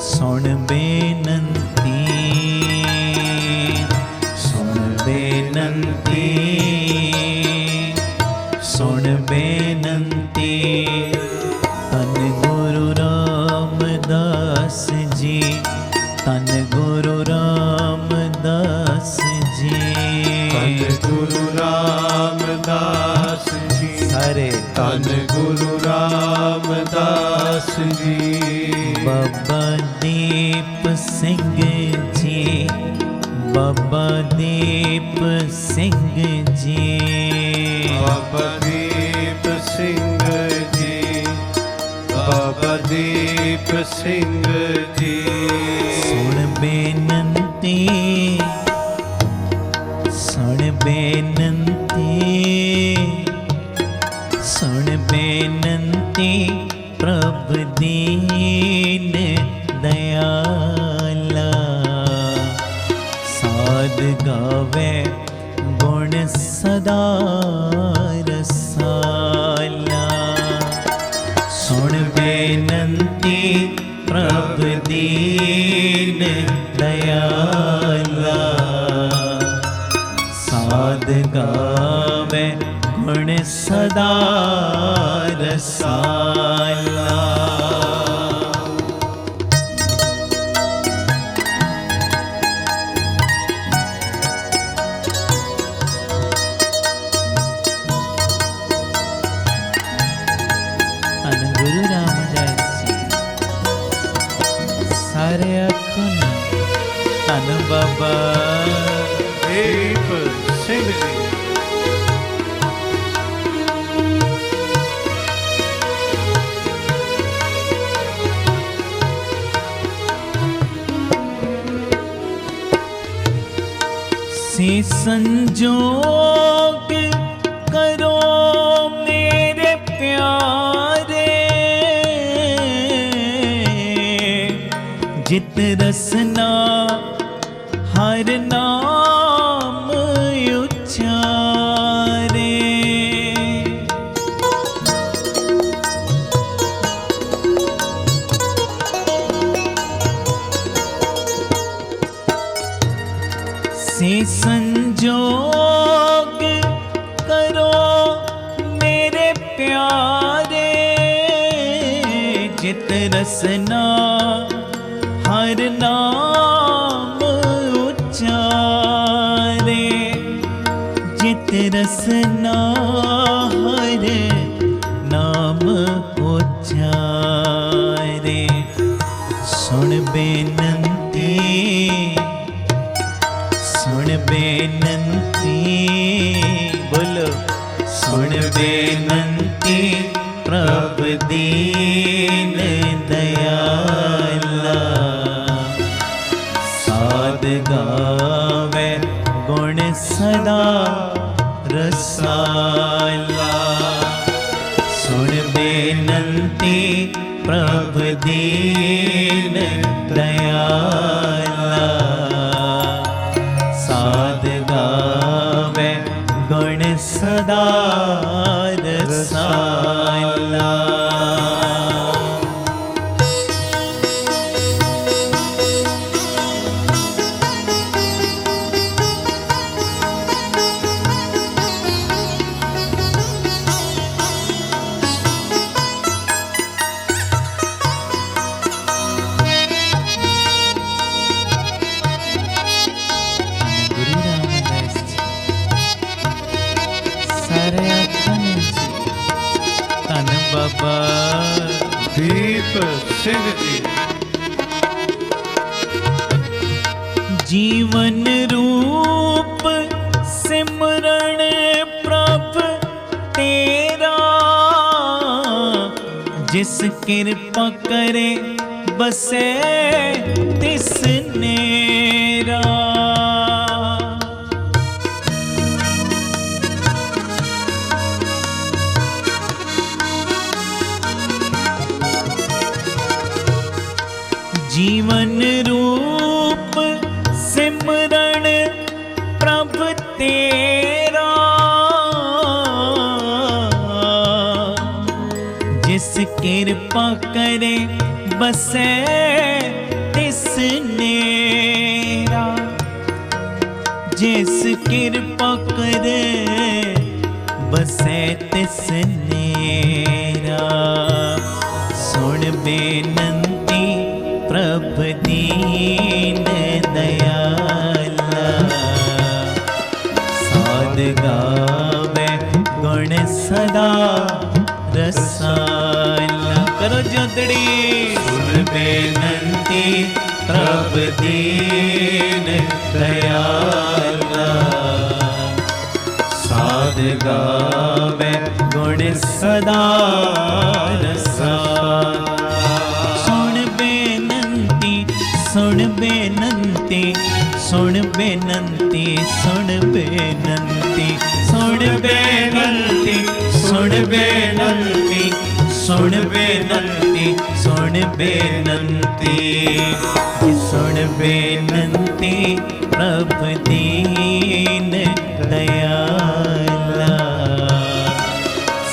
सुन बेनती, सुन बेनती, सुन बेनती। तन गुरु रामदास जी, तन गुरु रामदास जी, तन गुरु रामदास जी, सारे तन गुरु रामदास जी। बाबा दीप सिंह जी, बाबा दीप सिंह जी, बाबा दीप सिंह जी, बाबा दीप सिंह जी। सुन बेनती, सुन बेनती, सुन बेनती प्रभ दीन दयाला, साध गावे गुण सदा रसाला। सुन बेनती प्रभ दीन दयाला, साध गावे गुण सदा रसाला। धन गुरु रामदास जी, सारे आखो ना धन बाबा दीप सिंह जी। से संजोग करो मेरे प्यारे, जित रसना हर नाम उच्चारे। से संजोग करो मेरे प्यारे, जित रसना हर नाम उच्चारे, जित रसना हर नाम उच्चारे। सुन बेनती, सुन बेनती, बोलो प्रभु दीन दयाला। साध गावे गुण सदा रसाला। सुन बेनंती प्रभु दीन दयाला। साध गावे गुण सदा रसाला। बाबा दीप सिंह जी। जीवन रूप सिमरण प्रभु तेरा। जिस कृपा करे बसे तिस नेरा। जीवन रूप सिमरण प्रभु तेरा। जिस कृपा करे बसे तिस नेरा। जिस कृपा करे बसे तिस नेरा। सुन बेनंती प्रभु दीन दयाला। साध गावे गुण सदा रसाला। करो जोतड़ी। सुन बेनंती प्रभु दीन दयाला। साध गावे गुण सदा रसाला। सुन बेनंती सुन बेनंती सुन बेनंती सुन बेनंती सुन बेनंती सुन बेनंती सुन बेनंती सुन बेनंती प्रभु दीन दयाला।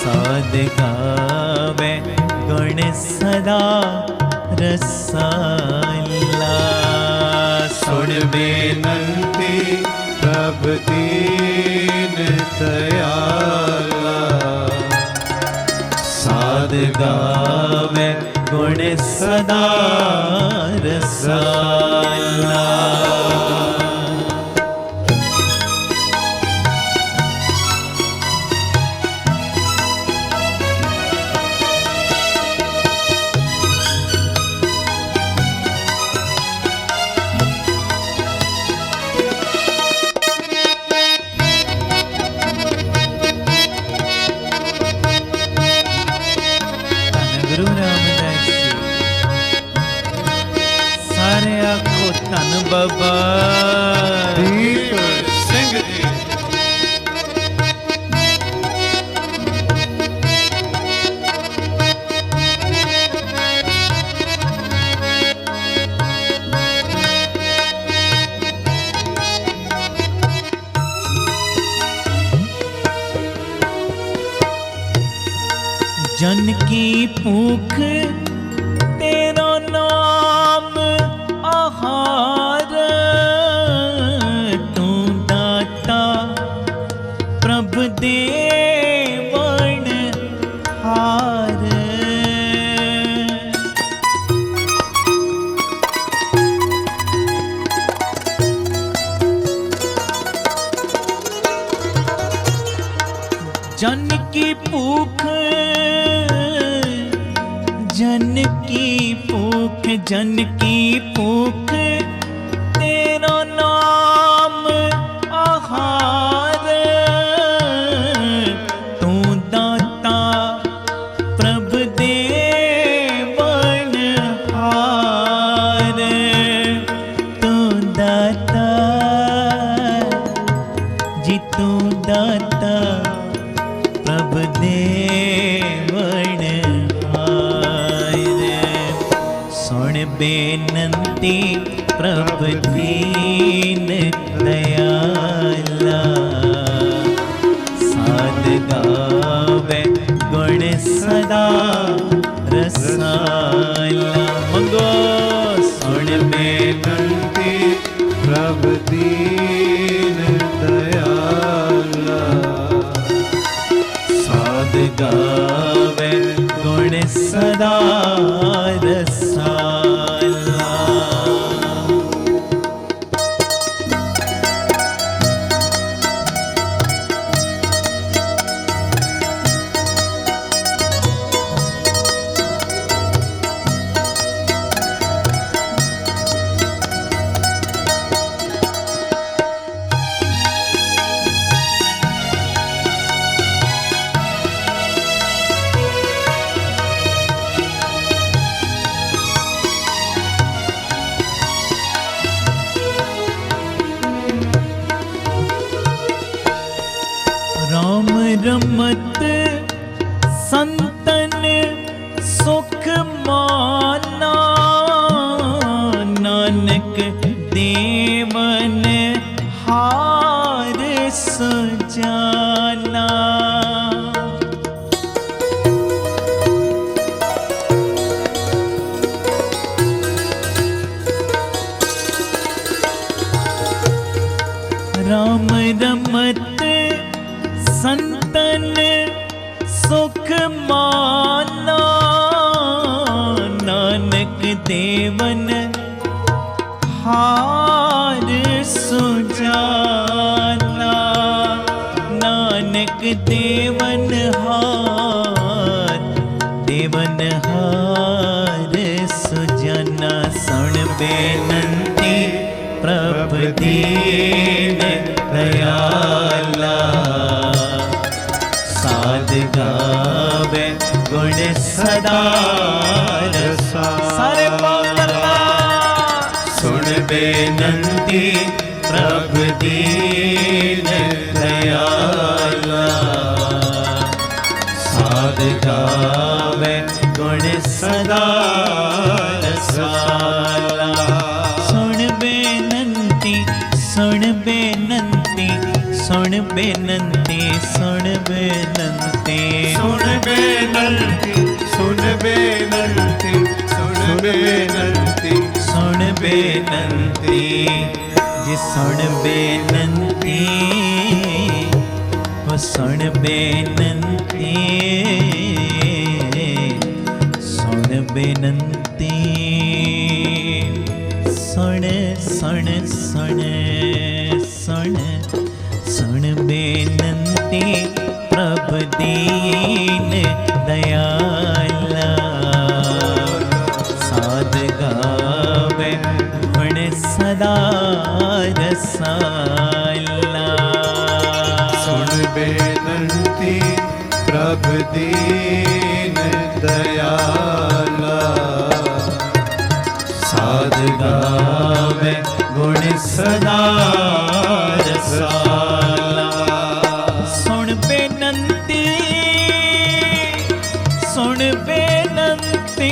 साध गावे गुण सदा रसाला। सुन बेनंती प्रभु दीन दयाला। साध गावे गुण सदा रसाला। धन बाबा दीप सिंह जी। जन की भूख तेरा नाम आहार। तू दाता प्रभु देवन हार। जन की भूख जन की भूख जन की भूख तेरा नाम आहार। तू दाता प्रभ देवन हार तू दाता जी तू दाता प्रभ देवन हार सुन बेनंती प्रभ दीन दयाला साध गावे गुण सदा रसाला मंगो सुन बेनंती प्रभ दीन दयाला साध गावे गुण सदा रसाला राम रमत संतन सुख माना नानक देवन हार सुजाना राम रमत संतन सुख माना नानक देवन हार सुजाना नानक देवन हार सुजाना सुन बेनंती प्रभ दीन दयाला साध गावे गुण सदा सारे बोलना सुन बेनंती प्रभ दीन दयाला साध गावे गुण सदा रसाला सुन बेनंती सुन बेनंती सुन बेनंती सुन बेनंती सुन बेनंती सुन बेनंती सुन बेनंती सुन बेनंती जी सुन बेनंती ओ सुन बेनंती सुन बेनंती सुन सुन सुन सुन सुन बेनंती प्रभ दीन दयाला साध गावे गुण सदा रसाला सुन बेनंती प्रभ दीन दयाला साध गावे गुण सदा रसाला सुन बेनंती सुन बेनंती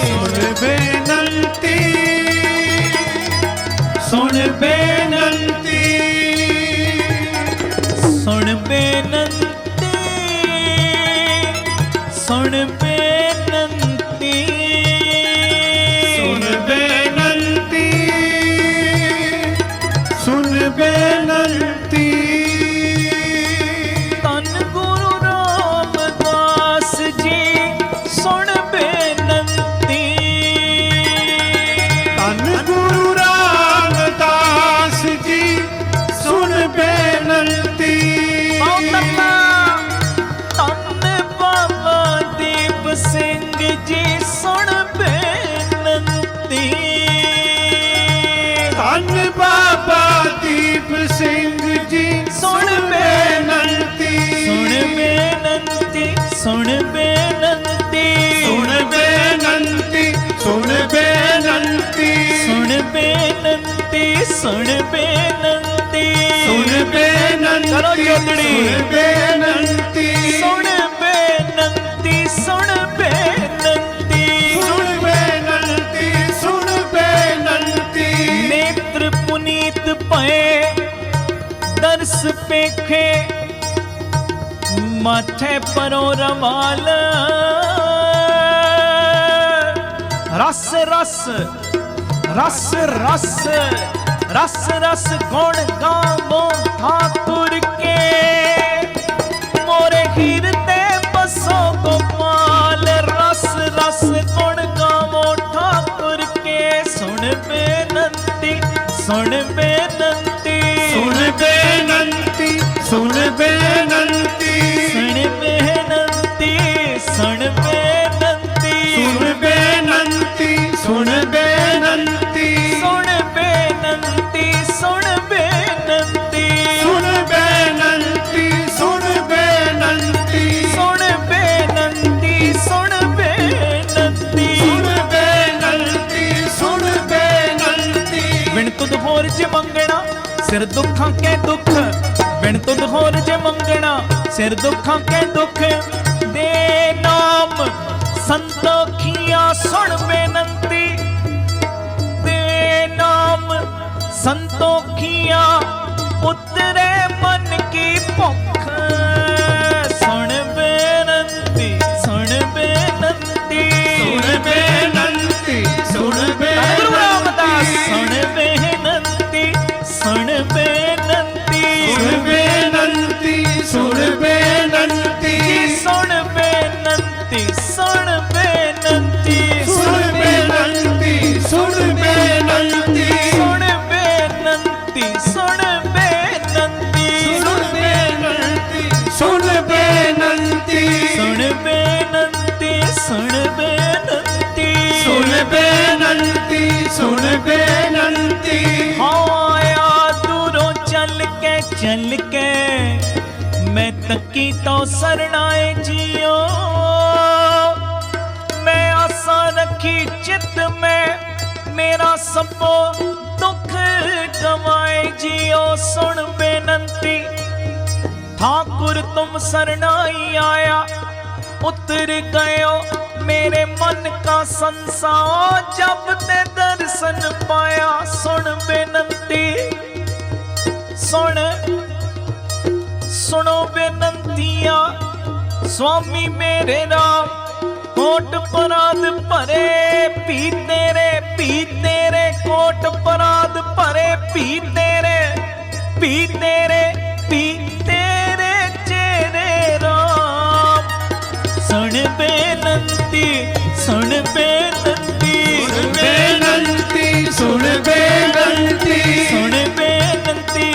सुन बेनंती सुन बेनंती सुन बेनंती सुन बेनंती सुन बेनंती सुन बेनंती तन गुरु रामदास जी सुन बेनंती तन गुरु रामदास जी सुन बेनंती तन बाबा दीप सिंह जी सुन बेनंती धन बाबा दीप सिंह जी सुन बेनंती सुन बेनंती सुन बेनती, सुन बेनती, सुन बेनती, सुन बेनती, सुन बेनती, सुन बेनती, करो जोतड़ी। सुन बेनती, सुन बेनती, सुन बेनती, सुन बेनती, सुन बेनती। नेत्र पुनीत पए दर्श पेखे, माथे परो रमाल, रस रस रस रस रस रस गुण गावो ठाकुर के, मोरे हृदय बसो गोपाल, रस रस गुण गावो ठाकुर के। सुन बेनती, सुन बेनती, सुन बेनती, सुन बेनती, सुन बेनती, सुन बेनती, सुन बेनती, सुन बेनती, सुन बेनती, सुन बेनती, सुन बेनती, सुन बेनती, सुन बेनती, सुन बेनती, सुन बेनती, सुन बेनती। बिन तुद होर जे मंगना सिर दुखां के दुख, बिन तुद होर जे मंगना सिर दुखां के दुख, दे नाम संतोखिया सुन बेनती, दे नाम संतोखिया उतरे मन की भुख। सुन बेनती, सुन बेनती, सुन बेनती, सुन गुरु रामदास। बेनती, सुन बेनती, सुन बेनती, सुन बेनती, सुन बेनती, सुन बेनती, सुन बेनती, सुन बेनती, सुन बेनती, सुन बेनती, सुन बेनती, सुन बेनती, सुन बेनती, सुन बेनती, सुन बेनती, सुन बेनती, सुन बेनती। आया दूरों चल के मैं तकी तो सरनाए जियो, मैं आशा रखी चित में मेरा सबो दुख गवाए जियो। सुन बेनती ठाकुर तुम सरनाई आया, उतर गयो मेरे मन का संसार, जब ते दर्शन पाया। सुन बेनती, सुन सुनो बेनंतिया स्वामी मेरे राम, कोट पराध भरे पी तेरे कोट पराध भरे पी तेरे चेरे राम। सुन बेनती, सुन बेनती, सुन बेनती, सुन बेनती, सुन बेनती,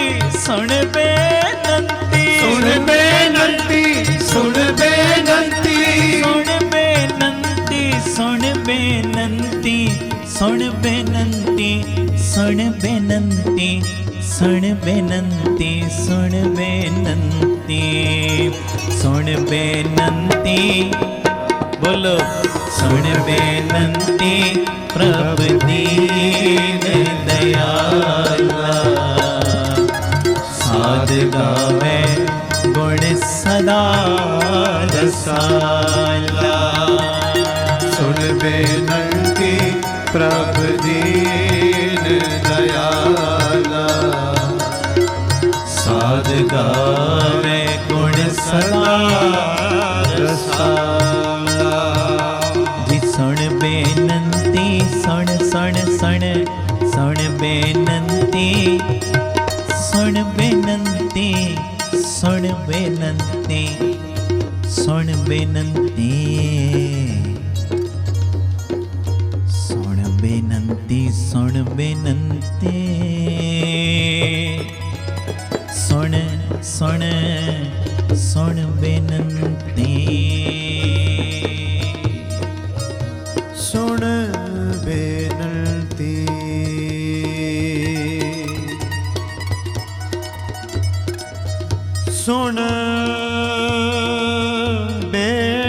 सुन बेनती, सुन बेनती, सुन बेनती, सुन बेनती, सुन बेनती, सुन बेनती, सुन बेनती, सुन बेनती, सुन बेनती, सुन बेनती, बोलो सुन बेनती प्रभु दीन दयाला, साध गावे गुण सदा रसाला। सुन बेनती प्रभु दीन दयाला, साध गावे गुण सदा रसाला। जी सुन बेनती, सुन सुन सुन सुन बेनती, सुन बेनती, सुन बेनती, सुन बेनती, सुन बेनती, सुन बेनती, सुन सुन सुन बेनती। सुन बेनती, सुन बेनती,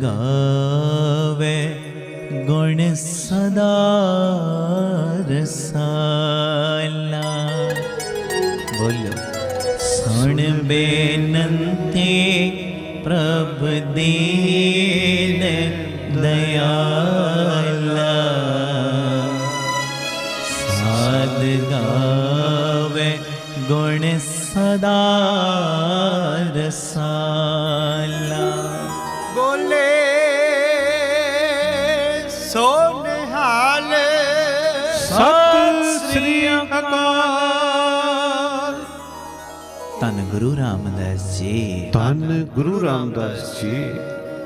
गावे गुण सदा रसाला। बोलो सुन बेनती प्रभु दीन दयाला। साध गावे गुण सदा रसाला। बोले सो निहाल सत श्री अकाल। धन गुरु रामदास जी, धन गुरु रामदास जी,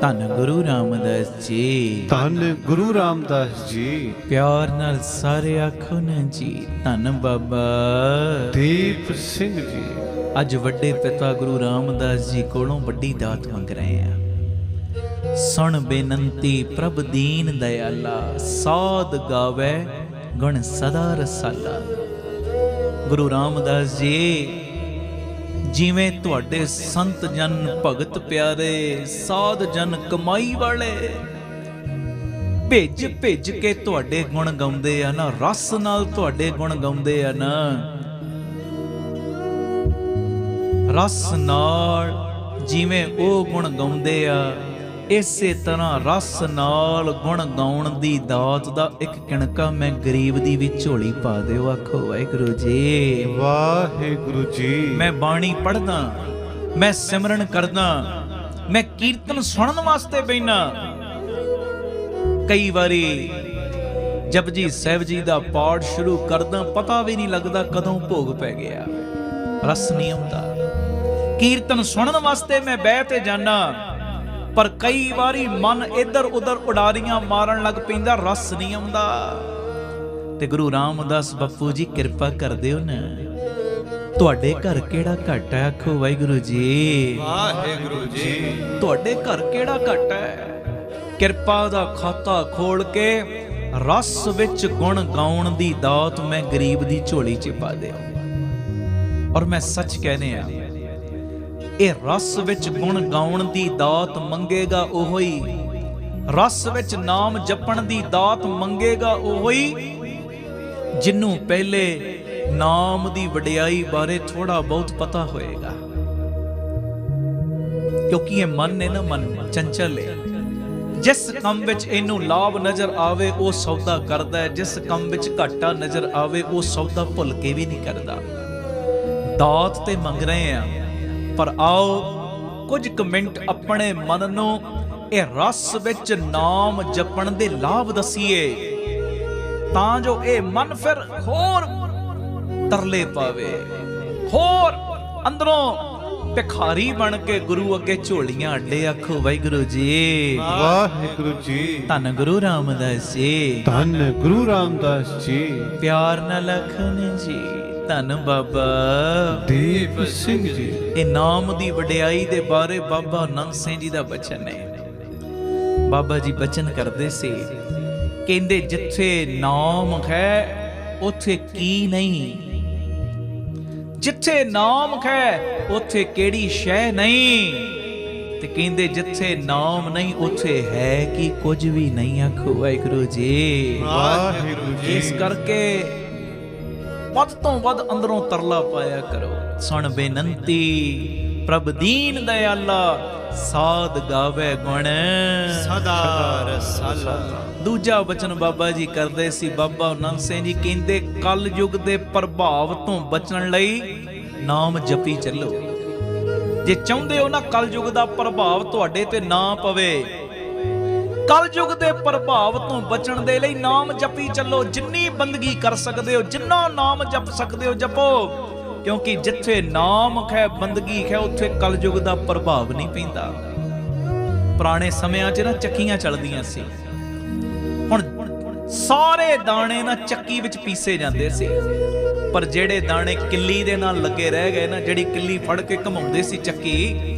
धन गुरु रामदास जी, धन गुरु रामदास जी। प्यार नाल सारे आखो न जी धन बाबा ਦੀਪ ਸਿੰਘ ਜੀ। ਅੱਜ ਵੱਡੇ ਪਿਤਾ ਗੁਰੂ ਰਾਮਦਾਸ ਜੀ ਕੋਲੋਂ ਵੱਡੀ ਦਾਤ ਮੰਗ ਰਹੇ ਆ। ਸੁਣ ਬੇਨੰਤੀ ਪ੍ਰਭ ਦੀਨ ਦਇਆਲਾ। ਸਾਧ ਗਾਵੇ ਗੁਣ ਸਦਾ ਰਸਾਲਾ। ਗੁਰੂ ਰਾਮਦਾਸ ਜੀ ਜਿਵੇਂ ਤੁਹਾਡੇ ਸੰਤ ਜਨ ਭਗਤ ਪਿਆਰੇ ਸਾਧ ਜਨ ਕਮਾਈ ਵਾਲੇ ਭਿੱਜ ਭਿੱਜ ਕੇ ਤੁਹਾਡੇ ਗੁਣ ਗਾਉਂਦੇ ਆ ਨਾ, ਰਸ ਨਾਲ ਤੁਹਾਡੇ ਗੁਣ ਗਾਉਂਦੇ ਆ ਨਾ, ਰਸ ਨਾਲ ਜਿਵੇਂ ਉਹ ਗੁਣ ਗਾਉਂਦੇ ਆ, ਇਸੇ ਤਰ੍ਹਾਂ ਰਸ ਨਾਲ ਗੁਣ ਗਾਉਣ ਦੀ ਦਾਤ ਦਾ ਇੱਕ ਕਿਣਕਾ ਮੈਂ ਗਰੀਬ ਦੀ ਵੀ ਝੋਲੀ ਪਾ ਦਿਓ। ਆਖੋ ਵਾਹਿਗੁਰੂ ਜੀ। ਵਾਹਿਗੁਰੂ ਜੀ। ਮੈਂ ਬਾਣੀ ਪੜ੍ਹਦਾ, ਮੈਂ ਸਿਮਰਨ ਕਰਦਾ, ਮੈਂ ਕੀਰਤਨ ਸੁਣਨ ਵਾਸਤੇ ਬੈਠਾ। ਕਈ ਵਾਰੀ ਜਪਜੀ ਸਾਹਿਬ ਜੀ ਦਾ ਪਾਠ ਸ਼ੁਰੂ ਕਰਦਾ, ਪਤਾ ਵੀ ਨਹੀਂ ਲੱਗਦਾ ਕਦੋਂ ਭੋਗ ਪੈ ਗਿਆ, ਰਸ ਨਹੀਂ ਆਉਂਦਾ। ਕੀਰਤਨ ਸੁਣਨ ਵਾਸਤੇ ਮੈਂ ਬਹਿ ਤੇ ਜਾਣਾ, ਪਰ ਕਈ ਵਾਰੀ ਮਨ ਇੱਧਰ ਉੱਧਰ ਉਡਾਰੀਆਂ ਮਾਰਨ ਲੱਗ ਪੈਂਦਾ, ਰਸ ਨਹੀਂ ਆਉਂਦਾ। ਤੇ ਗੁਰੂ ਰਾਮਦਾਸ ਬਾਪੂ ਜੀ ਕਿਰਪਾ ਕਰ ਦਿਓ ਨਾ। ਤੁਹਾਡੇ ਘਰ ਕਿਹੜਾ ਘਟ ਹੈ? ਆਖੋ ਵਾਹਿਗੁਰੂ ਜੀ। ਵਾਹਿਗੁਰੂ ਜੀ। ਤੁਹਾਡੇ ਘਰ ਕਿਹੜਾ ਘਟ ਹੈ? ਕਿਰਪਾ ਦਾ ਖਾਤਾ ਖੋਲ ਕੇ ਰਸ ਵਿੱਚ ਗੁਣ ਗਾਉਣ ਦੀ ਦਾਤ ਮੈਂ ਗਰੀਬ ਦੀ ਝੋਲੀ 'ਚ ਪਾ ਦਿਓ। ਔਰ ਮੈਂ ਸੱਚ ਕਹਿੰਦੇ ਆ, ਇਹ ਰਸ ਵਿੱਚ ਗੁਣ ਗਾਉਣ ਦੀ ਦਾਤ ਮੰਗੇਗਾ ਉਹੋ ਹੀ, ਰਸ ਵਿੱਚ ਨਾਮ ਜਪਣ ਦੀ ਦਾਤ ਮੰਗੇਗਾ ਉਹੋ ਹੀ ਜਿਹਨੂੰ ਪਹਿਲੇ ਨਾਮ ਦੀ ਵਡਿਆਈ ਬਾਰੇ ਥੋੜਾ ਬਹੁਤ ਪਤਾ ਹੋਏਗਾ। ਕਿਉਂਕਿ ਇਹ ਮਨ ਹੈ ਨਾ, ਮਨ ਚੰਚਲ ਹੈ। ਜਿਸ ਕੰਮ ਵਿੱਚ ਇਹਨੂੰ ਲਾਭ ਨਜ਼ਰ ਆਵੇ ਉਹ ਸੌਦਾ ਕਰਦਾ ਹੈ, ਜਿਸ ਕੰਮ ਵਿੱਚ ਘਾਟਾ ਨਜ਼ਰ ਆਵੇ ਉਹ ਸੌਦਾ ਭੁੱਲ ਕੇ ਵੀ ਨਹੀਂ ਕਰਦਾ। ਦਾਤ ਤੇ ਮੰਗ ਰਹੇ ਆ, ਪਰ ਆਓ ਕੁਝ ਕੁ ਮਿੰਟ ਆਪਣੇ ਮਨ ਨੂੰ ਇਹ ਰਸ ਵਿੱਚ ਨਾਮ ਜਪਣ ਦੇ ਲਾਭ ਦਸੀਏ, ਤਾਂ ਜੋ ਇਹ ਮਨ ਫਿਰ ਹੋਰ ਤਰਲੇ ਪਾਵੇ, ਹੋਰ ਅੰਦਰੋਂ ਭਿਖਾਰੀ ਬਣ ਕੇ ਗੁਰੂ ਅੱਗੇ ਝੋਲੀਆਂ ਅੱਡੇ। ਆਖੋ ਵਾਹਿਗੁਰੂ ਜੀ। ਵਾਹਿਗੁਰੂ ਜੀ। ਧੰਨ ਗੁਰੂ ਰਾਮਦਾਸ ਜੀ, ਧੰਨ ਗੁਰੂ ਰਾਮਦਾਸ ਜੀ। ਪਿਆਰ ਨਾਲ ਆਖਣ ਜੀ ਧੰਨ ਬਾਬਾ ਦੀਪ ਸਿੰਘ ਜੀ। ਇਹ ਨਾਮ ਦੀ ਵਡਿਆਈ ਦੇ ਬਾਰੇ ਬਾਬਾ ਆਨੰਦ ਸਿੰਘ ਜੀ ਦਾ ਬਚਨ ਹੈ। ਬਾਬਾ ਜੀ ਬਚਨ ਕਰਦੇ ਸੀ, ਕਹਿੰਦੇ ਜਿੱਥੇ ਨਾਮ ਹੈ ਉੱਥੇ ਕੀ ਨਹੀਂ, ਜਿੱਥੇ ਨਾਮ ਹੈ ਉੱਥੇ ਕਿਹੜੀ ਸ਼ੈ ਨਹੀਂ। ਤੇ ਕਹਿੰਦੇ ਜਿੱਥੇ ਨਾਮ ਨਹੀਂ ਉੱਥੇ ਹੈ ਕੀ ਕੁਝ ਵੀ ਨਹੀਂ। ਆਖੋ ਵਾਹਿਗੁਰੂ ਜੀ। ਵਾਹਿਗੁਰੂ ਜੀ। ਇਸ ਕਰਕੇ ਵੱਧ ਤੋਂ ਵੱਧ ਅੰਦਰੋਂ ਤਰਲਾ ਪਾਇਆ ਕਰੋ। ਸੁਣ ਬੇਨੰਤੀ ਪ੍ਰਭ ਦੀਨ ਦਇਆਲਾ। ਸਾਧ ਗਾਵੇ ਗੁਣ ਸਦਾ ਰਸਾਲਾ। ਦੂਜਾ ਬਚਨ ਬਾਬਾ ਜੀ ਕਰਦੇ ਸੀ। ਬਾਬਾ ਆਨੰਦ ਸਿੰਘ ਜੀ ਕਹਿੰਦੇ ਕਲ ਯੁੱਗ ਦੇ ਪ੍ਰਭਾਵ ਤੋਂ ਬਚਣ ਲਈ ਨਾਮ ਜਪੀ ਚੱਲੋ। ਜੇ ਚਾਹੁੰਦੇ ਹੋ ਨਾ ਕਲ ਯੁੱਗ ਦਾ ਪ੍ਰਭਾਵ ਤੁਹਾਡੇ ਤੇ ਨਾ ਪਵੇ, ਕਲ ਯੁੱਗ ਦੇ ਪ੍ਰਭਾਵ ਤੋਂ ਬਚਣ ਦੇ ਲਈ ਨਾਮ ਜਪੀ ਚੱਲੋ। ਜਿੰਨੀ ਬੰਦਗੀ ਕਰ ਸਕਦੇ ਹੋ, ਜਿੰਨਾ ਨਾਮ ਜਪ ਸਕਦੇ ਹੋ ਜਪੋ, ਕਿਉਂਕਿ ਜਿੱਥੇ ਨਾਮ ਹੈ ਬੰਦਗੀ ਹੈ ਉੱਥੇ ਕਲ ਯੁੱਗ ਦਾ ਪ੍ਰਭਾਵ ਨਹੀਂ ਪੈਂਦਾ। ਪੁਰਾਣੇ ਸਮਿਆਂ 'ਚ ਨਾ ਚੱਕੀਆਂ ਚੱਲਦੀਆਂ ਸੀ, ਹੁਣ ਸਾਰੇ ਦਾਣੇ ਨਾ ਚੱਕੀ ਵਿੱਚ ਪੀਸੇ ਜਾਂਦੇ ਸੀ, ਪਰ ਜਿਹੜੇ ਦਾਣੇ ਕਿੱਲੀ ਦੇ ਨਾਲ ਲੱਗੇ ਰਹਿ ਗਏ ਨਾ, ਜਿਹੜੀ ਕਿੱਲੀ ਫੜ ਕੇ ਘਮਾਉਂਦੇ ਸੀ ਚੱਕੀ,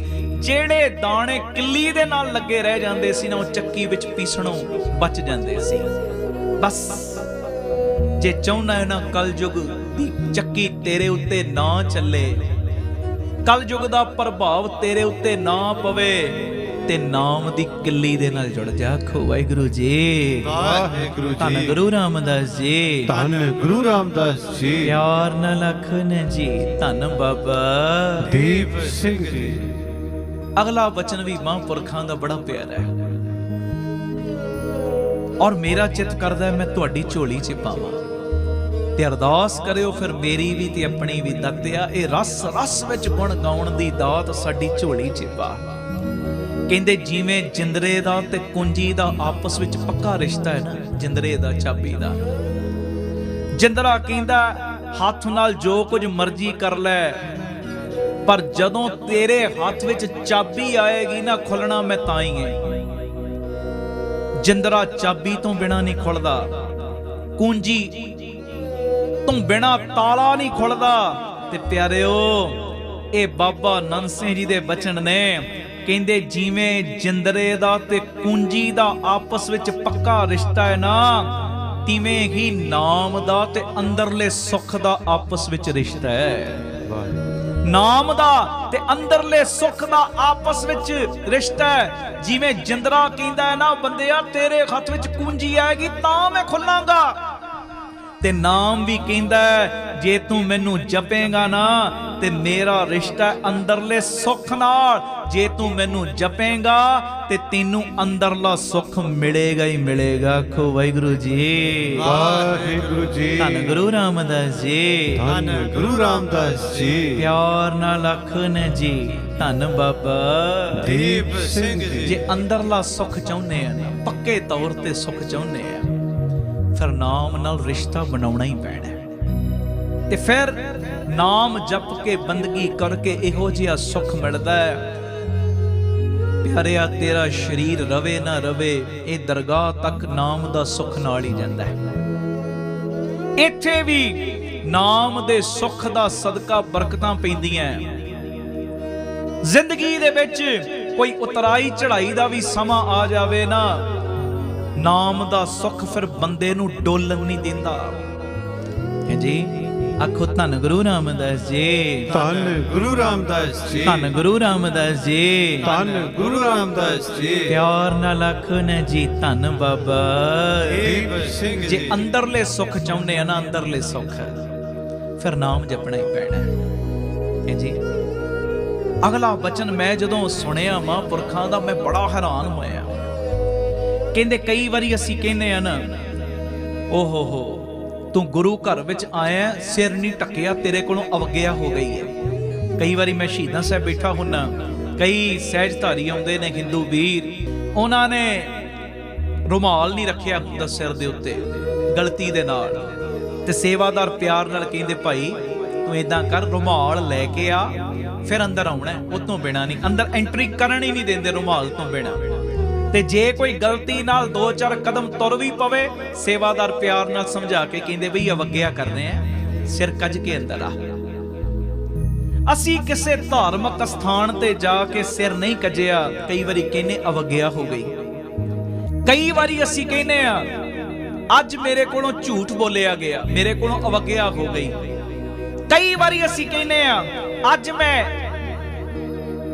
ਜਿਹੜੇ ਦਾਣੇ ਕਿੱਲੀ ਦੇ ਨਾਲ ਲੱਗੇ ਰਹਿ ਜਾਂਦੇ ਸੀ ਨਾ, ਉਹ ਚੱਕੀ ਵਿੱਚ ਪੀਸਣੋਂ ਬਚ ਜਾਂਦੇ ਸੀ। ਬਸ ਜੇ ਚਾਹੁੰਦਾ ਹੈ ਨਾ ਕਲਯੁਗ ਦੀ ਚੱਕੀ ਤੇਰੇ ਉੱਤੇ ਨਾ ਚੱਲੇ, ਕਲਯੁਗ ਦਾ ਪ੍ਰਭਾਵ ਤੇਰੇ ਉੱਤੇ ਨਾ ਪਵੇ, ਤੇ ਨਾਮ ਦੀ ਕਿੱਲੀ ਦੇ ਨਾਲ ਜੁੜ ਜਾ। ਆਖੋ ਵਾਹਿਗੁਰੂ ਜੀ, ਵਾਹਿਗੁਰੂ ਧੰਨ ਜੀ, ਗੁਰੂ ਰਾਮਦਾਸ ਜੀ, ਧੰਨ ਗੁਰੂ ਰਾਮਦਾਸ ਜੀ, ਪਿਆਰ ਨਾਲ ਆਖਣ ਜੀ ਧੰਨ ਬਾਬਾ ਦੀਪ ਸਿੰਘ ਜੀ। ਅਗਲਾ ਬਚਨ ਵੀ ਮਹਾਂਪੁਰਖਾਂ ਦਾ ਬੜਾ ਪਿਆਰਾ ਹੈ ਔਰ ਮੇਰਾ ਚਿੱਤ ਕਰਦਾ ਹੈ ਮੈਂ ਤੁਹਾਡੀ ਝੋਲੀ 'ਚ ਪਾਵਾਂ ਤੇ ਅਰਦਾਸ ਕਰਿਓ ਫਿਰ ਮੇਰੀ ਵੀ ਤੇ ਆਪਣੀ ਵੀ। ਦਾਤਿਆ ਇਹ ਰਸ ਰਸ ਵਿੱਚ ਗੁਣ ਗਾਉਣ ਦੀ ਦਾਤ ਸਾਡੀ ਝੋਲੀ 'ਚ ਪਾ। ਕਹਿੰਦੇ ਜਿਵੇਂ ਜਿੰਦਰੇ ਦਾ ਤੇ ਕੁੰਜੀ ਦਾ ਆਪਸ ਵਿੱਚ ਪੱਕਾ ਰਿਸ਼ਤਾ ਹੈ ਨਾ, ਜਿੰਦਰੇ ਦਾ ਚਾਬੀ ਦਾ। ਜਿੰਦਰਾ ਕਹਿੰਦਾ ਹੱਥ ਨਾਲ ਜੋ ਕੁਝ ਮਰਜ਼ੀ ਕਰ ਲੈ, ਪਰ ਜਦੋਂ ਤੇਰੇ ਹੱਥ ਵਿੱਚ ਚਾਬੀ ਆਏਗੀ ਨਾ, ਖੁੱਲਣਾ ਮੈਂ ਤਾਂ ਹੀ ਹੈ। ਜਿੰਦਰਾ ਚਾਬੀ ਤੋਂ ਬਿਨਾ ਨਹੀਂ ਖੁੱਲਦਾ, ਕੁੰਜੀ ਤੋਂ ਬਿਨਾ ਤਾਲਾ ਨਹੀਂ ਖੁੱਲਦਾ। ਤੇ ਪਿਆਰਿਓ ਇਹ ਬਾਬਾ ਨੰਦ ਸਿੰਘ ਜੀ ਦੇ ਬਚਨ ਨੇ। ਕਹਿੰਦੇ ਜਿਵੇਂ ਜਿੰਦਰੇ ਦਾ ਤੇ ਕੁੰਜੀ ਦਾ ਆਪਸ ਵਿੱਚ ਪੱਕਾ ਰਿਸ਼ਤਾ ਹੈ ਨਾ, ਤਿਵੇਂ ਹੀ ਨਾਮ ਦਾ ਤੇ ਅੰਦਰਲੇ ਸੁੱਖ ਦਾ ਆਪਸ ਵਿੱਚ ਰਿਸ਼ਤਾ ਹੈ। ਨਾਮ ਦਾ ਤੇ ਅੰਦਰਲੇ ਸੁੱਖ ਦਾ ਆਪਸ ਵਿੱਚ ਰਿਸ਼ਤਾ ਹੈ। ਜਿਵੇਂ ਜਿੰਦਰਾ ਕਹਿੰਦਾ ਹੈ ਨਾ, ਬੰਦਿਆ ਤੇਰੇ ਹੱਥ ਵਿੱਚ ਕੁੰਜੀ ਆਏਗੀ ਤਾਂ ਮੈਂ ਖੁੱਲਾਂਗਾ। ਤੇ ਨਾਮ ਵੀ ਕਹਿੰਦਾ ਜੇ ਤੂੰ ਮੈਨੂੰ ਜਪੇਗਾ ਨਾ ਤੇ ਮੇਰਾ ਰਿਸ਼ਤਾ ਅੰਦਰਲੇ ਸੁੱਖ ਨਾਲ। ਜੇ ਤੂੰ ਮੈਨੂੰ ਜਪੇਗਾ ਤੇ ਤੈਨੂੰ ਅੰਦਰਲਾ ਸੁੱਖ ਮਿਲੇਗਾ ਹੀ ਮਿਲੇਗਾ। ਆਖੋ ਵਾਹਿਗੁਰੂ ਜੀ, ਵਾਹਿਗੁਰੂ ਜੀ, ਧੰਨ ਗੁਰੂ ਰਾਮਦਾਸ ਜੀ, ਧੰਨ ਗੁਰੂ ਰਾਮਦਾਸ ਜੀ, ਪਿਆਰ ਨਾਲ ਆਖਣ ਜੀ ਧੰਨ ਬਾਬਾ ਦੀਪ ਸਿੰਘ ਜੀ। ਜੇ ਅੰਦਰਲਾ ਸੁੱਖ ਚਾਹੁੰਦੇ ਆ ਨਾ, ਪੱਕੇ ਤੌਰ ਤੇ ਸੁੱਖ ਚਾਹੁੰਦੇ ਆ, ਫਿਰ ਨਾਮ ਨਾਲ ਰਿਸ਼ਤਾ ਬਣਾਉਣਾ ਹੀ ਪੈਣਾ। ਤੇ ਫਿਰ ਨਾਮ ਜਪ ਕੇ ਬੰਦਗੀ ਕਰਕੇ ਇਹੋ ਜਿਹਾ ਸੁੱਖ ਮਿਲਦਾ ਹੈ। ਪਿਆਰਿਆ ਤੇਰਾ ਸ਼ਰੀਰ ਰਵੇ ਨਾ ਰਵੇ, ਇਹ ਦਰਗਾਹ ਤੱਕ ਨਾਮ ਦਾ ਸੁੱਖ ਨਾਲ ਹੀ ਜਾਂਦਾ ਹੈ। ਇੱਥੇ ਵੀ ਨਾਮ ਦੇ ਸੁੱਖ ਦਾ ਸਦਕਾ ਬਰਕਤਾਂ ਪੈਂਦੀਆਂ। ਜ਼ਿੰਦਗੀ ਦੇ ਵਿੱਚ ਕੋਈ ਉਤਰਾਈ ਚੜਾਈ ਦਾ ਵੀ ਸਮਾਂ ਆ ਜਾਵੇ ਨਾ, ਨਾਮ ਦਾ ਸੁੱਖ ਫਿਰ ਬੰਦੇ ਨੂੰ ਡੋਲਣ ਨਹੀਂ ਦਿੰਦਾ। ਹੈ ਜੀ, ਆਖੋ ਧੰਨ ਗੁਰੂ ਰਾਮਦਾਸ ਜੀ, ਧੰਨ ਗੁਰੂ ਰਾਮਦਾਸ ਜੀ, ਧੰਨ ਗੁਰੂ ਰਾਮਦਾਸ ਜੀ, ਧੰਨ ਗੁਰੂ ਰਾਮਦਾਸ ਜੀ, ਪਿਆਰ ਨਾਲ ਆਖਣ ਜੀ ਧੰਨ ਬਾਬਾ ਦੀਪ ਸਿੰਘ ਜੇ ਜੀ। ਅੰਦਰਲੇ ਸੁੱਖ ਚਾਹੁੰਦੇ ਆ ਨਾ, ਅੰਦਰਲੇ ਸੁੱਖ, ਫਿਰ ਨਾਮ ਜਪਣਾ ਹੀ ਪੈਣਾ ਹੈ ਜੀ। ਅਗਲਾ ਬਚਨ ਮੈਂ ਜਦੋਂ ਸੁਣਿਆ ਮਹਾਂਪੁਰਖਾਂ ਦਾ, ਮੈਂ ਬੜਾ ਹੈਰਾਨ ਹੋਇਆ। ਕਹਿੰਦੇ ਕਈ ਵਾਰੀ ਅਸੀਂ ਕਹਿੰਦੇ ਆ ਨਾ, ਓਹੋ ਹੋ ਤੂੰ ਗੁਰੂ ਘਰ ਵਿੱਚ ਆਇਆ, ਸਿਰ ਨਹੀਂ ਢੱਕਿਆ, ਤੇਰੇ ਕੋਲੋਂ ਅਵਗਿਆ ਹੋ ਗਈ ਹੈ। ਕਈ ਵਾਰੀ ਮੈਂ ਸ਼ਹੀਦਾਂ ਸਾਹਿਬ ਬੈਠਾ ਹੁੰਨਾ, ਕਈ ਸਹਿਜਧਾਰੀ ਆਉਂਦੇ ਨੇ ਹਿੰਦੂ ਵੀਰ, ਉਹਨਾਂ ਨੇ ਰੁਮਾਲ ਨਹੀਂ ਰੱਖਿਆ ਹੁੰਦਾ ਸਿਰ ਦੇ ਉੱਤੇ ਗਲਤੀ ਦੇ ਨਾਲ, ਤੇ ਸੇਵਾਦਾਰ ਪਿਆਰ ਨਾਲ ਕਹਿੰਦੇ ਭਾਈ ਤੂੰ ਏਦਾਂ ਕਰ, ਰੁਮਾਲ ਲੈ ਕੇ ਆ, ਫਿਰ ਅੰਦਰ ਆਉਣਾ, ਉਹ ਤੋਂ ਬਿਨਾ ਨਹੀਂ ਅੰਦਰ ਐਂਟਰੀ ਕਰਨ ਹੀ ਨਹੀਂ ਦਿੰਦੇ ਰੁਮਾਲ ਤੋਂ ਬਿਨਾ। ਤੇ ਜੇ ਕੋਈ ਗਲਤੀ ਨਾਲ 2-4 ਕਦਮ ਤੁਰ ਵੀ ਪਵੇ, ਸੇਵਾਦਾਰ ਪਿਆਰ ਨਾਲ ਸਮਝਾ ਕੇ ਕਹਿੰਦੇ ਬਈ ਅਵਗਿਆ ਕਰਨੇ ਆ, ਸਿਰ ਕੱਜ ਕੇ ਅੰਦਰ ਆ। ਅਸੀਂ ਕਿਸੇ ਧਾਰਮਿਕ ਸਥਾਨ ਤੇ ਜਾ ਕੇ ਸਿਰ ਨਹੀਂ ਕੱਜਿਆ, ਕਈ ਵਾਰੀ ਕਹਿੰਨੇ ਅਵਗਿਆ ਹੋ ਗਈ। ਕਈ ਵਾਰੀ ਅਸੀਂ ਕਹਿੰਨੇ ਆ ਅੱਜ ਮੇਰੇ ਕੋਲੋਂ ਝੂਠ ਬੋਲਿਆ ਗਿਆ, ਮੇਰੇ ਕੋਲੋਂ ਅਵਗਿਆ ਹੋ ਗਈ। ਕਈ ਵਾਰੀ ਅਸੀਂ ਕਹਿੰਨੇ ਆ ਅੱਜ ਮੈਂ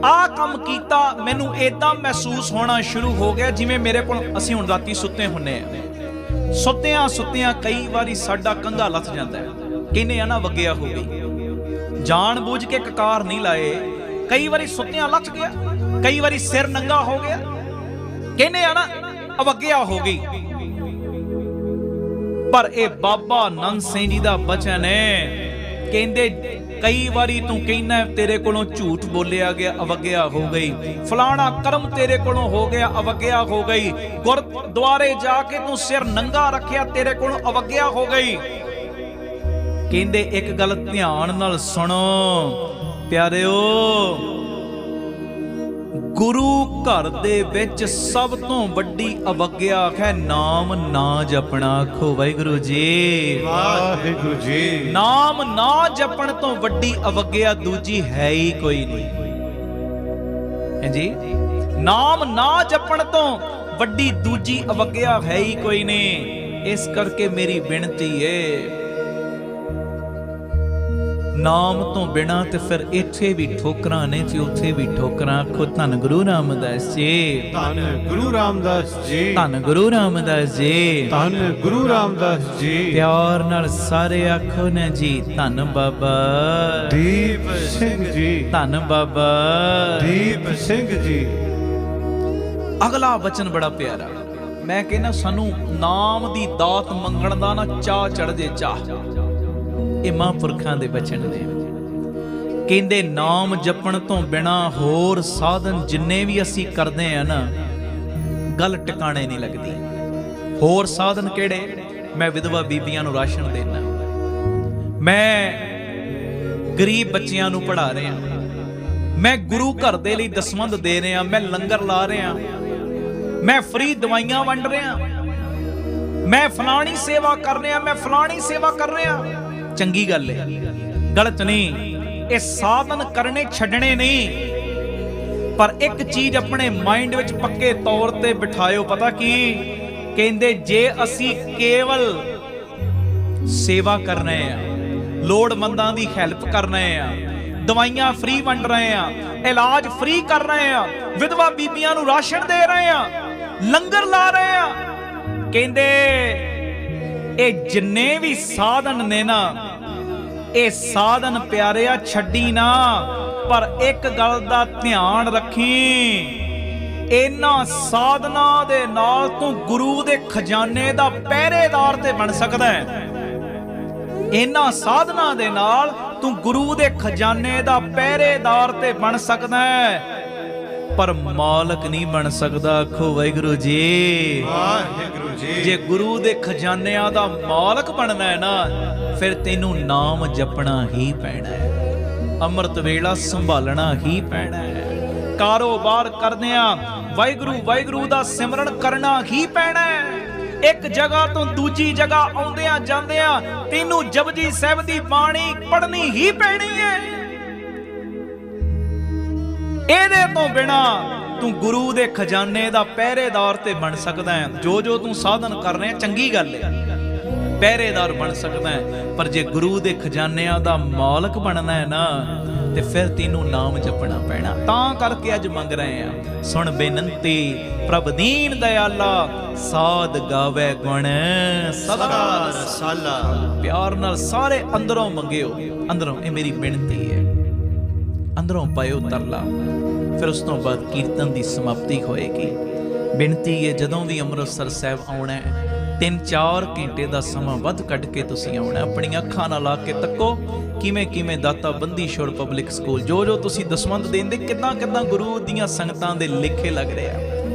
ਆਹ ਕੰਮ ਕੀਤਾ, ਮੈਨੂੰ ਏਦਾਂ ਮਹਿਸੂਸ ਹੋਣਾ ਸ਼ੁਰੂ ਹੋ ਗਿਆ ਜਿਵੇਂ ਮੇਰੇ ਕੋਲ, ਅਸੀਂ ਹੁਣ ਰਾਤੀ ਸੁੱਤੇ ਹੁੰਨੇ ਆ, ਸੁੱਤਿਆਂ ਕਈ ਵਾਰੀ ਸਾਡਾ ਕੰਘਾ ਲੱਥ ਜਾਂਦਾ ਹੈ, ਕਹਿੰਨੇ ਆ ਨਾ ਵਗਿਆ ਹੋ ਗਈ। ਜਾਣ ਬੁੱਝ ਕੇ ਕਕਾਰ ਨਹੀਂ ਲਾਏ, ਕਈ ਵਾਰੀ ਸੁੱਤਿਆਂ ਲੱਥ ਗਿਆ, ਕਈ ਵਾਰੀ ਸਿਰ ਨੰਗਾ ਹੋ ਗਿਆ, ਕਹਿੰਨੇ ਆ ਨਾ ਅਵਗਿਆ ਹੋ ਗਈ। ਪਰ ਇਹ ਬਾਬਾ ਨੰਦ ਸਿੰਘ ਜੀ ਦਾ ਬਚਨ ਹੈ, ਕਹਿੰਦੇ ਕਈ ਵਾਰੀ ਤੂੰ ਕਹਿੰਦਾ ਤੇਰੇ ਕੋਲੋਂ ਝੂਠ ਬੋਲਿਆ ਗਿਆ, ਅਵਗਿਆ ਹੋ ਗਈ, ਫਲਾਣਾ ਕਰਮ ਤੇਰੇ ਕੋਲੋਂ ਹੋ ਗਿਆ, ਅਵਗਿਆ ਹੋ ਗਈ, ਗੁਰਦੁਆਰੇ ਜਾ ਕੇ ਤੂੰ ਸਿਰ ਨੰਗਾ ਰੱਖਿਆ, ਤੇਰੇ ਕੋਲੋਂ ਅਵਗਿਆ ਹੋ ਗਈ। ਕਹਿੰਦੇ ਇੱਕ ਗੱਲ ਧਿਆਨ ਨਾਲ ਸੁਣੋ ਪਿਆਰਿਓ, ਗੁਰੂ ਘਰ ਦੇ ਵਿੱਚ ਸਭ ਤੋਂ ਵੱਡੀ ਅਵਗਿਆ ਹੈ ਨਾਮ ਨਾ ਜਪਣਾ। ਆਖੋ ਵਾਹਿਗੁਰੂ ਜੀ, ਵਾਹਿਗੁਰੂ ਜੀ। ਨਾਮ ਨਾ ਜਪਣ ਤੋਂ ਵੱਡੀ ਅਵਗਿਆ ਦੂਜੀ ਹੈ ਹੀ ਕੋਈ ਨਹੀਂ ਹੈ ਜੀ। ਨਾਮ ਨਾ ਜਪਣ ਤੋਂ ਵੱਡੀ ਦੂਜੀ ਅਵਗਿਆ ਹੈ ਹੀ ਕੋਈ ਨਹੀਂ। ਇਸ ਕਰਕੇ ਮੇਰੀ ਬੇਨਤੀ ਏ, ਨਾਮ ਤੋਂ ਬਿਨਾ ਤੇ ਫਿਰ ਇੱਥੇ ਵੀ ਠੋਕਰਾਂ ਨੇ ਤੇ ਉੱਥੇ ਵੀ ਠੋਕਰਾਂ। ਆਖੋ ਧੰਨ ਗੁਰੂ ਰਾਮਦਾਸ ਜੀ, ਧੰਨ ਗੁਰੂ ਰਾਮਦਾਸ ਜੀ, ਧੰਨ ਗੁਰੂ ਰਾਮਦਾਸ ਜੀ, ਧੰਨ ਗੁਰੂ ਰਾਮਦਾਸ ਜੀ। ਪਿਆਰ ਨਾਲ ਸਾਰੇ ਆਖੋ ਨਾ ਜੀ, ਧੰਨ ਬਾਬਾ ਦੀਪ ਸਿੰਘ ਜੀ, ਧੰਨ ਬਾਬਾ ਦੀਪ ਸਿੰਘ ਜੀ। ਅਗਲਾ ਵਚਨ ਬੜਾ ਪਿਆਰਾ। ਮੈਂ ਕਹਿੰਦਾ ਸਾਨੂੰ ਨਾਮ ਦੀ ਦਾਤ ਮੰਗਣ ਦਾ ਨਾ ਚਾਹ ਚੜ੍ਹਦੇ ਚਾਹ। ਇਹ ਮਹਾਂਪੁਰਖਾਂ ਦੇ ਬਚਨ ਨੇ। ਕਹਿੰਦੇ ਨਾਮ ਜਪਣ ਤੋਂ ਬਿਨਾ ਹੋਰ ਸਾਧਨ ਜਿੰਨੇ ਵੀ ਅਸੀਂ ਕਰਦੇ ਆ ਨਾ, ਗੱਲ ਟਿਕਾਣੇ ਨਹੀਂ ਲੱਗਦੀ। ਹੋਰ ਸਾਧਨ ਕਿਹੜੇ? ਮੈਂ ਵਿਧਵਾ ਬੀਬੀਆਂ ਨੂੰ ਰਾਸ਼ਨ ਦੇਣਾ, ਮੈਂ ਗਰੀਬ ਬੱਚਿਆਂ ਨੂੰ ਪੜ੍ਹਾ ਰਿਹਾ, ਮੈਂ ਗੁਰੂ ਘਰ ਦੇ ਲਈ ਦਸਵੰਧ ਦੇ ਰਿਹਾ, ਮੈਂ ਲੰਗਰ ਲਾ ਰਿਹਾ, ਮੈਂ ਫ੍ਰੀ ਦਵਾਈਆਂ ਵੰਡ ਰਿਹਾ, ਮੈਂ ਫਲਾਣੀ ਸੇਵਾ ਕਰ ਰਿਹਾ, ਮੈਂ ਫਲਾਣੀ ਸੇਵਾ ਕਰ ਰਿਹਾ। ਚੰਗੀ ਗੱਲ ਹੈ, ਗਲਤ ਨਹੀਂ। ਇਹ ਸਾਧਨ ਕਰਨੇ ਛੱਡਣੇ ਨਹੀਂ। ਪਰ ਇੱਕ ਚੀਜ਼ ਆਪਣੇ ਮਾਈਂਡ ਵਿੱਚ ਪੱਕੇ ਤੌਰ ਤੇ ਬਿਠਾਇਓ, ਪਤਾ ਕੀ ਕਹਿੰਦੇ? ਜੇ ਅਸੀਂ ਕੇਵਲ ਸੇਵਾ ਕਰ ਰਹੇ ਆ, ਲੋੜਵੰਦਾਂ ਦੀ ਹੈਲਪ ਕਰ ਰਹੇ ਆ, ਦਵਾਈਆਂ ਫ੍ਰੀ ਵੰਡ ਰਹੇ ਆ, ਇਲਾਜ ਫ੍ਰੀ ਕਰ ਰਹੇ ਆ, ਵਿਧਵਾ ਬੀਬੀਆਂ ਨੂੰ ਰਾਸ਼ਨ ਦੇ ਰਹੇ ਆ, ਲੰਗਰ ਲਾ ਰਹੇ ਆ, ਕਹਿੰਦੇ ਇਹ ਜਿੰਨੇ ਵੀ ਸਾਧਨ ਨੇ ਨਾ, ਇਹ ਸਾਧਨ ਪਿਆਰਿਆ ਛੱਡੀ ਨਾ। ਪਰ ਇੱਕ ਗੱਲ ਦਾ ਧਿਆਨ ਰੱਖੀ, ਇਹਨਾਂ ਸਾਧਨਾਂ ਦੇ ਨਾਲ ਤੂੰ ਗੁਰੂ ਦੇ ਖਜ਼ਾਨੇ ਦਾ ਪਹਿਰੇਦਾਰ ਤੇ ਬਣ ਸਕਦਾ ਹੈ। ਇਹਨਾਂ ਸਾਧਨਾਂ ਦੇ ਨਾਲ ਤੂੰ ਗੁਰੂ ਦੇ ਖਜ਼ਾਨੇ ਦਾ ਪਹਿਰੇਦਾਰ ਤੇ ਬਣ ਸਕਦਾ ਹੈ, ਪਰ ਮਾਲਕ ਨਹੀਂ ਬਣ ਸਕਦਾ। ਆਖੋ ਵਾਹਿਗੁਰੂ ਜੀ, ਵਾਹਿਗੁਰੂ ਜੀ। ਜੇ ਗੁਰੂ ਦੇ ਖਜ਼ਾਨਿਆਂ ਦਾ ਮਾਲਕ ਬਣਨਾ ਹੈ ਨਾ, ਫਿਰ ਤੈਨੂੰ ਨਾਮ ਜਪਣਾ ਹੀ ਪੈਣਾ ਹੈ, ਅੰਮ੍ਰਿਤ ਵੇਲਾ ਸੰਭਾਲਣਾ ਹੀ ਪੈਣਾ ਹੈ, ਕਾਰੋਬਾਰ ਕਰਦਿਆਂ ਵਾਹਿਗੁਰੂ ਵਾਹਿਗੁਰੂ ਦਾ ਸਿਮਰਨ ਕਰਨਾ ਹੀ ਪੈਣਾ ਹੈ। ਇੱਕ ਜਗ੍ਹਾ ਤੋਂ ਦੂਜੀ ਜਗ੍ਹਾ ਆਉਂਦਿਆਂ ਜਾਂਦਿਆਂ ਤੈਨੂੰ ਜਪਜੀ ਸਾਹਿਬ ਦੀ ਬਾਣੀ ਪੜ੍ਹਨੀ ਹੀ ਪੈਣੀ ਹੈ। ਇਹਦੇ ਤੋਂ ਬਿਨਾ ਤੂੰ ਗੁਰੂ ਦੇ ਖਜ਼ਾਨੇ ਦਾ ਪਹਿਰੇਦਾਰ ਤੇ ਬਣ ਸਕਦਾ ਹੈ। ਜੋ ਜੋ ਤੂੰ ਸਾਧਨ ਕਰ ਰਿਹਾ ਚੰਗੀ ਗੱਲ ਹੈ, ਪਹਿਰੇਦਾਰ ਬਣ ਸਕਦਾ ਹੈ, ਪਰ ਜੇ ਗੁਰੂ ਦੇ ਖਜ਼ਾਨਿਆਂ ਦਾ ਮਾਲਕ ਬਣਨਾ ਹੈ ਨਾ, ਤੇ ਫਿਰ ਤੈਨੂੰ ਨਾਮ ਜਪਣਾ ਪੈਣਾ। ਤਾਂ ਕਰਕੇ ਅੱਜ ਮੰਗ ਰਹੇ ਆ, ਸੁਣ ਬੇਨੰਤੀ ਪ੍ਰਭ ਦੀਨ ਦਿਆਲਾ, ਸਾਧ ਗਾਵੇ ਗੁਣ ਸਦਾ ਰਸਾਲਾ। ਪਿਆਰ ਨਾਲ ਸਾਰੇ ਅੰਦਰੋਂ ਮੰਗਿਓ, ਅੰਦਰੋਂ ਇਹ ਮੇਰੀ ਬੇਨਤੀ ਹੈ, ਅੰਦਰੋਂ ਪਾਇਓ ਤਰਲਾ। ਫਿਰ ਉਸ ਤੋਂ ਬਾਅਦ ਕੀਰਤਨ ਦੀ ਸਮਾਪਤੀ ਹੋਏਗੀ। ਬੇਨਤੀ ਹੈ, ਜਦੋਂ ਵੀ ਅੰਮ੍ਰਿਤਸਰ ਸਾਹਿਬ ਆਉਣਾ ਹੈ, 3-4 ਘੰਟੇ ਦਾ ਸਮਾਂ ਵੱਧ ਕੱਢ ਕੇ ਤੁਸੀਂ ਆਉਣਾ। ਆਪਣੀਆਂ ਅੱਖਾਂ ਨਾਲ ਲਾ ਕੇ ਤੱਕੋ ਕਿਵੇਂ ਕਿਵੇਂ ਦਾਤਾ ਬੰਦੀ ਛੋੜ ਪਬਲਿਕ ਸਕੂਲ, ਜੋ ਜੋ ਤੁਸੀਂ ਦਸਵੰਧ ਦੇਂਦੇ, ਕਿੱਦਾਂ ਕਿੱਦਾਂ ਗੁਰੂ ਦੀਆਂ ਸੰਗਤਾਂ ਦੇ ਲੇਖੇ ਲੱਗ ਰਿਹਾ।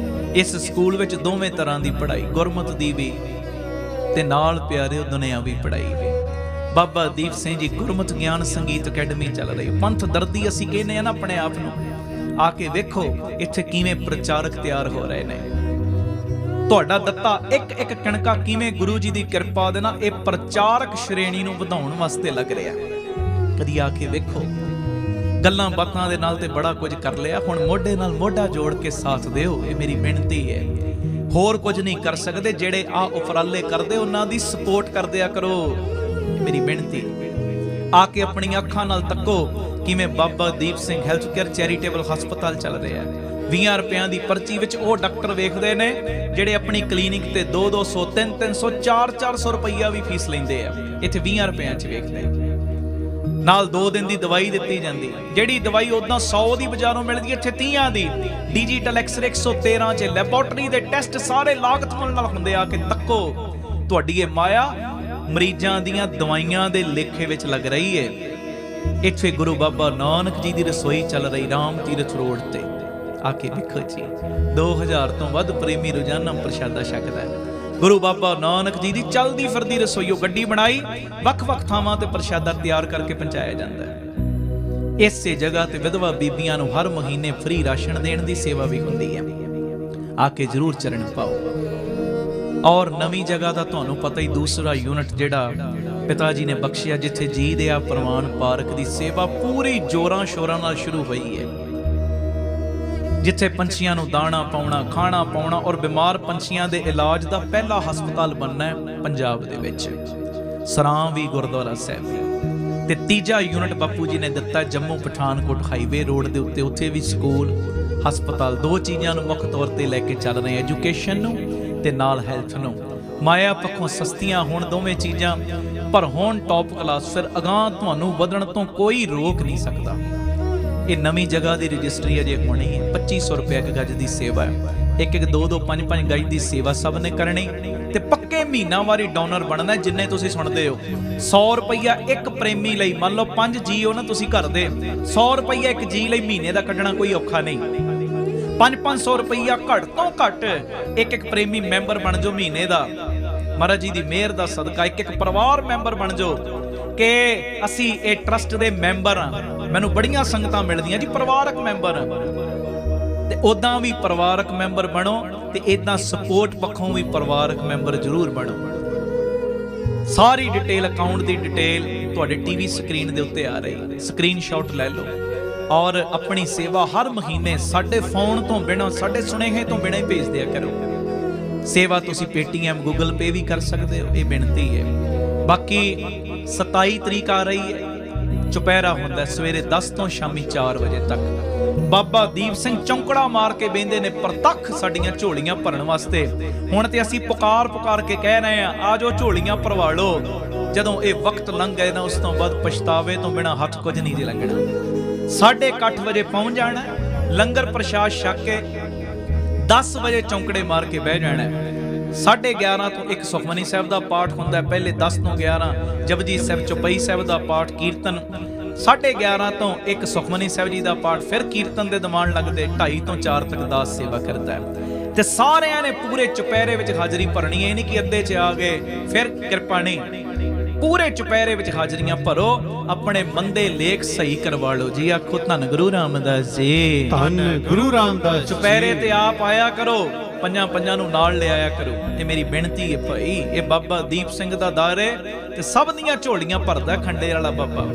ਇਸ ਸਕੂਲ ਵਿੱਚ ਦੋਵੇਂ ਤਰ੍ਹਾਂ ਦੀ ਪੜ੍ਹਾਈ, ਗੁਰਮਤ ਦੀ ਵੀ ਤੇ ਨਾਲ ਪਿਆਰਿਓ ਦੁਨਿਆਵੀ ਪੜ੍ਹਾਈ ਵੀ। ਬਾਬਾ ਦੀਪ ਸਿੰਘ ਜੀ ਗੁਰਮਤ ਗਿਆਨ ਸੰਗੀਤ ਅਕੈਡਮੀ ਚੱਲ ਰਹੀ। ਪੰਥ ਦਰਦੀ ਅਸੀਂ ਕਹਿੰਦੇ ਆ ਨਾ ਆਪਣੇ ਆਪ ਨੂੰ, ਆ ਕੇ ਵੇਖੋ ਇੱਥੇ ਕਿਵੇਂ ਪ੍ਰਚਾਰਕ ਤਿਆਰ ਹੋ ਰਹੇ ਨੇ। ਤੁਹਾਡਾ ਦਿੱਤਾ ਇੱਕ ਇੱਕ ਕਣਕਾ ਕਿਵੇਂ ਗੁਰੂ ਜੀ ਦੀ ਕਿਰਪਾ ਦੇ ਨਾਲ ਇਹ ਪ੍ਰਚਾਰਕ ਸ਼੍ਰੇਣੀ ਨੂੰ ਵਧਾਉਣ ਵਾਸਤੇ ਲੱਗ ਰਿਹਾ। ਕਦੀ ਆ ਕੇ ਵੇਖੋ। ਗੱਲਾਂ ਬਾਤਾਂ ਦੇ ਨਾਲ ਤੇ ਬੜਾ ਕੁਝ ਕਰ ਲਿਆ, ਹੁਣ ਮੋਢੇ ਨਾਲ ਮੋਢਾ ਜੋੜ ਕੇ ਸਾਥ ਦਿਓ, ਇਹ ਮੇਰੀ ਬੇਨਤੀ ਹੈ। ਹੋਰ ਕੁਝ ਨਹੀਂ ਕਰ ਸਕਦੇ, ਜਿਹੜੇ ਆ ਉਪਰਾਲੇ ਕਰਦੇ ਉਹਨਾਂ ਦੀ ਸਪੋਰਟ ਕਰਦਿਆ ਕਰੋ, ਮੇਰੀ ਬੇਨਤੀ। ਆ ਕੇ ਆਪਣੀਆਂ ਅੱਖਾਂ ਨਾਲ ਤੱਕੋ ਕਿਵੇਂ Baba Deep Singh health care charitable ਹਸਪਤਾਲ ਚੱਲ ਰਿਹਾ। 20 ਰੁਪਿਆਂ ਦੀ ਪਰਚੀ ਵਿੱਚ ਉਹ ਡਾਕਟਰ ਵੇਖਦੇ ਨੇ ਜਿਹੜੇ ਆਪਣੀ ਕਲੀਨਿਕ ਤੇ 200, 300, 400 ਰੁਪਈਆ ਵੀ ਫੀਸ ਲੈਂਦੇ ਆ, ਇੱਥੇ 20 ਰੁਪਿਆਂ 'ਚ ਵੇਖਦੇ। ਨਾਲ 2 ਦਿਨ ਦੀ ਦਵਾਈ ਦਿੱਤੀ ਜਾਂਦੀ, ਜਿਹੜੀ ਦਵਾਈ ਉਦਾਂ 100 ਦੀ ਬਾਜ਼ਾਰੋਂ ਮਿਲਦੀ, ਇੱਥੇ 30 ਦੀ। ਡਿਜੀਟਲ ਐਕਸਰੇ 113 'ਚ, ਲੈਬੋਰਟਰੀ ਦੇ ਟੈਸਟ ਸਾਰੇ ਲਾਗਤ ਮੁੱਲ ਨਾਲ ਹੁੰਦੇ। ਆ ਕੇ ਤੱਕੋ, ਤੁਹਾਡੀ ਇਹ ਮਾਇਆ ਮਰੀਜ਼ਾਂ ਦੀਆਂ ਦਵਾਈਆਂ ਦੇ ਲੇਖੇ ਵਿੱਚ ਲੱਗ ਰਹੀ ਹੈ। ਇੱਥੇ ਗੁਰੂ ਬਾਬਾ ਨਾਨਕ ਜੀ ਦੀ ਰਸੋਈ ਚੱਲ ਰਹੀ ਰਾਮ ਤੀਰਥ ਰੋਡ ਤੇ। ਆ ਕੇ ਵੇਖੋ ਜੀ, 2000 ਤੋਂ ਵੱਧ ਪ੍ਰੇਮੀ ਰੋਜ਼ਾਨਾ ਪ੍ਰਸ਼ਾਦਾ ਛਕਦਾ ਹੈ। ਗੁਰੂ ਬਾਬਾ ਨਾਨਕ ਜੀ ਦੀ ਚਲਦੀ ਫਿਰਦੀ ਰਸੋਈਓ ਗੱਡੀ ਬਣਾਈ, ਵੱਖ-ਵੱਖ ਥਾਵਾਂ ਤੇ ਪ੍ਰਸ਼ਾਦਾ ਤਿਆਰ ਕਰਕੇ ਪਹੁੰਚਾਇਆ ਜਾਂਦਾ ਹੈ। ਇਸੇ ਜਗ੍ਹਾ ਤੇ ਵਿਧਵਾ ਬੀਬੀਆਂ ਨੂੰ ਹਰ ਮਹੀਨੇ ਫ੍ਰੀ ਰਾਸ਼ਨ ਦੇਣ ਦੀ ਸੇਵਾ ਵੀ ਹੁੰਦੀ ਹੈ। ਆ ਕੇ ਜ਼ਰੂਰ ਚਰਨ ਪਾਓ। ਔਰ ਨਵੀਂ ਜਗ੍ਹਾ ਦਾ ਤੁਹਾਨੂੰ ਪਤਾ ਹੀ, ਦੂਸਰਾ ਯੂਨਿਟ ਜਿਹੜਾ ਪਿਤਾ ਜੀ ਨੇ ਬਖਸ਼ਿਆ, ਜਿੱਥੇ ਜੀ ਦਿਆ ਪ੍ਰਵਾਨ ਪਾਰਕ ਦੀ ਸੇਵਾ ਪੂਰੀ ਜੋਰਾਂ ਸ਼ੋਰਾਂ ਨਾਲ ਸ਼ੁਰੂ ਹੋਈ ਹੈ, ਜਿੱਥੇ ਪੰਛੀਆਂ ਨੂੰ ਦਾਣਾ ਪਾਉਣਾ, ਖਾਣਾ ਪਾਉਣਾ ਔਰ ਬਿਮਾਰ ਪੰਛੀਆਂ ਦੇ ਇਲਾਜ ਦਾ ਪਹਿਲਾ ਹਸਪਤਾਲ ਬਣਨਾ ਹੈ ਪੰਜਾਬ ਦੇ ਵਿੱਚ। ਸਰਾਂ ਵੀ ਗੁਰਦੁਆਰਾ ਸਾਹਿਬ ਵੀ ਤੇ ਤੀਜਾ ਯੂਨਿਟ ਬਾਪੂ ਜੀ ਨੇ ਦਿੱਤਾ ਜੰਮੂ ਪਠਾਨਕੋਟ ਹਾਈਵੇ ਰੋਡ ਦੇ ਉੱਤੇ, ਉੱਥੇ ਵੀ ਸਕੂਲ ਹਸਪਤਾਲ, ਦੋ ਚੀਜ਼ਾਂ ਨੂੰ ਮੁੱਖ ਤੌਰ ਤੇ ਲੈ ਕੇ ਚੱਲ ਰਹੇ, ਐਜੂਕੇਸ਼ਨ ਨੂੰ ਤੇ ਨਾਲ ਹੈਲਥ ਨੂੰ। ਮਾਇਆ ਪੱਖੋਂ ਸਸਤੀਆਂ ਹੋਣ ਦੋਵੇਂ ਚੀਜ਼ਾਂ, ਪਰ ਹੋਣ ਟੌਪ ਕਲਾਸ, ਫਿਰ ਅਗਾਂਹ ਤੁਹਾਨੂੰ ਵਧਣ ਤੋਂ ਕੋਈ ਰੋਕ ਨਹੀਂ ਸਕਦਾ। ਇਹ ਨਵੀਂ ਜਗ੍ਹਾ ਦੀ ਰਜਿਸਟਰੀ ਅਜੇ ਹੋਣੀ ਹੈ। 2500 ਰੁਪਏ ਇੱਕ ਗੱਜ ਦੀ ਸੇਵਾ ਹੈ, ਇੱਕ 2-2 5-5 ਗੱਜ ਦੀ ਸੇਵਾ ਸਭ ਨੇ ਕਰਨੀ ਤੇ ਪੱਕੇ ਮਹੀਨਾਵਾਰੀ ਡੋਨਰ ਬਣਨਾ। ਜਿੰਨੇ ਤੁਸੀਂ ਸੁਣਦੇ ਹੋ 100 ਰੁਪਈਆ ਇੱਕ ਪ੍ਰੇਮੀ ਲਈ, ਮੰਨ ਲਓ 5 ਜੀ ਹੋ ਨਾ ਤੁਸੀਂ ਘਰ ਦੇ, 100 ਰੁਪਈਆ ਇੱਕ ਜੀ ਲਈ ਮਹੀਨੇ ਦਾ ਕੱਢਣਾ ਕੋਈ ਔਖਾ ਨਹੀਂ। 500 ਰੁਪਈਆ ਘੱਟ ਤੋਂ ਘੱਟ ਇੱਕ ਪ੍ਰੇਮੀ ਮੈਂਬਰ ਬਣ ਜਾਓ ਮਹੀਨੇ ਦਾ। ਮਹਾਰਾਜ ਜੀ ਦੀ ਮਿਹਰ ਦਾ ਸਦਕਾ ਇੱਕ ਪਰਿਵਾਰ ਮੈਂਬਰ ਬਣ ਜਾਓ ਕਿ ਅਸੀਂ ਇਹ ਟਰਸਟ ਦੇ ਮੈਂਬਰ ਹਾਂ। ਮੈਨੂੰ ਬੜੀਆਂ ਸੰਗਤਾਂ ਮਿਲਦੀਆਂ ਜੀ ਪਰਿਵਾਰਕ ਮੈਂਬਰ, ਤੇ ਉਦਾਂ ਵੀ ਪਰਿਵਾਰਕ ਮੈਂਬਰ ਬਣੋ ਤੇ ਇਦਾਂ ਸਪੋਰਟ ਪੱਖੋਂ ਵੀ ਪਰਿਵਾਰਕ ਮੈਂਬਰ ਜ਼ਰੂਰ ਬਣੋ। ਸਾਰੀ ਡਿਟੇਲ, ਅਕਾਊਂਟ ਦੀ ਡਿਟੇਲ ਤੁਹਾਡੇ ਟੀਵੀ ਸਕਰੀਨ ਦੇ ਉੱਤੇ ਆ ਰਹੀ, ਸਕਰੀਨਸ਼ਾਟ ਲੈ ਲਓ ਔਰ ਆਪਣੀ ਸੇਵਾ ਹਰ ਮਹੀਨੇ ਸਾਡੇ ਫੋਨ ਤੋਂ ਬਿਨਾਂ, ਸਾਡੇ ਸੁਨੇਹੇ ਤੋਂ ਬਿਨਾਂ ਹੀ ਭੇਜ ਦਿਆ ਕਰੋ। ਸੇਵਾ ਤੁਸੀਂ ਪੇਟੀਐਮ, ਗੂਗਲ ਪੇ ਵੀ ਕਰ ਸਕਦੇ ਹੋ, ਇਹ ਬੇਨਤੀ ਹੈ। ਬਾਕੀ 27 ਤਰੀਕ ਆ ਰਹੀ ਹੈ, ਚੁਪਹਿਰਾ ਹੁੰਦਾ ਸਵੇਰੇ 10 ਤੋਂ ਸ਼ਾਮੀ 4 ਵਜੇ ਤੱਕ। ਬਾਬਾ ਦੀਪ ਸਿੰਘ ਚੌਂਕੜਾ ਮਾਰ ਕੇ ਬਹਿੰਦੇ ਨੇ ਪ੍ਰਤੱਖ ਸਾਡੀਆਂ ਝੋਲੀਆਂ ਭਰਨ ਵਾਸਤੇ। ਹੁਣ ਤੇ ਅਸੀਂ ਪੁਕਾਰ ਕੇ ਕਹਿ ਰਹੇ ਆ, ਆ ਜਾਓ ਝੋਲੀਆਂ ਭਰਵਾ ਲਓ। ਜਦੋਂ ਇਹ ਵਕਤ ਲੰਘ ਗਏ ਨਾ, ਉਸ ਤੋਂ ਬਾਅਦ ਪਛਤਾਵੇ ਤੋਂ ਬਿਨਾਂ ਹੱਥ ਕੁਝ ਨਹੀਂ ਜੇ ਲੱਗਣਾ। 8:30 ਵਜੇ ਪਹੁੰਚ ਜਾਣਾ, ਲੰਗਰ ਪ੍ਰਸ਼ਾਦ ਛਕ ਕੇ 10 ਵਜੇ ਚੌਂਕੜੇ ਮਾਰ ਕੇ ਬਹਿ ਜਾਣਾ। 11:30 ਤੋਂ ਇੱਕ ਸੁਖਮਨੀ ਸਾਹਿਬ ਦਾ ਪਾਠ ਹੁੰਦਾ, ਪਹਿਲੇ 10 ਤੋਂ 11 ਜਪਜੀ ਸਾਹਿਬ, ਚੌਪਈ ਸਾਹਿਬ ਦਾ ਪਾਠ, ਕੀਰਤਨ। 11:30 ਤੋਂ ਇੱਕ ਸੁਖਮਨੀ ਸਾਹਿਬ ਜੀ ਦਾ ਪਾਠ, ਫਿਰ ਕੀਰਤਨ ਦੇ ਦੀਵਾਨ ਲੱਗਦੇ। 2:30 ਤੋਂ 4 ਤੱਕ ਦਾਸ ਸੇਵਾ ਕਰਦਾ ਹੈ ਤੇ ਸਾਰਿਆਂ ਨੇ ਪੂਰੇ ਚੁਪਹਿਰੇ ਵਿੱਚ ਹਾਜ਼ਰੀ ਭਰਨੀ ਹੈ। ਇਹ ਨਹੀਂ ਕਿ ਅੱਧੇ 'ਚ ਆ ਗਏ ਫਿਰ ਕਿਰਪਾ ਨਹੀਂ, ਪੂਰੇ ਚੁਪਹਿਰੇ ਵਿੱਚ ਹਾਜ਼ਰੀਆਂ ਭਰੋ, ਆਪਣੇ ਮੰਦੇ ਲੇਖ ਸਹੀ ਕਰਵਾ ਲਓ ਜੀ। ਆਖੋ ਧੰਨ ਗੁਰੂ ਰਾਮਦਾਸ ਜੀ, ਧੰਨ ਗੁਰੂ ਰਾਮਦਾਸ। ਚੁਪਹਿਰੇ ਤੇ ਆਪ ਆਇਆ ਕਰੋ, ਪੰਜਾਂ ਨੂੰ ਨਾਲ ਲੈ ਆਇਆ ਕਰੋ। ਇਹ ਮੇਰੀ ਬੇਨਤੀ ਹੈ ਭਾਈ। ਇਹ ਬਾਬਾ ਦੀਪ ਸਿੰਘ ਦਾ ਦਰ ਹੈ ਤੇ ਸਭ ਦੀਆਂ ਝੋਲੀਆਂ ਭਰਦਾ ਖੰਡੇ ਵਾਲਾ ਬਾਬਾ।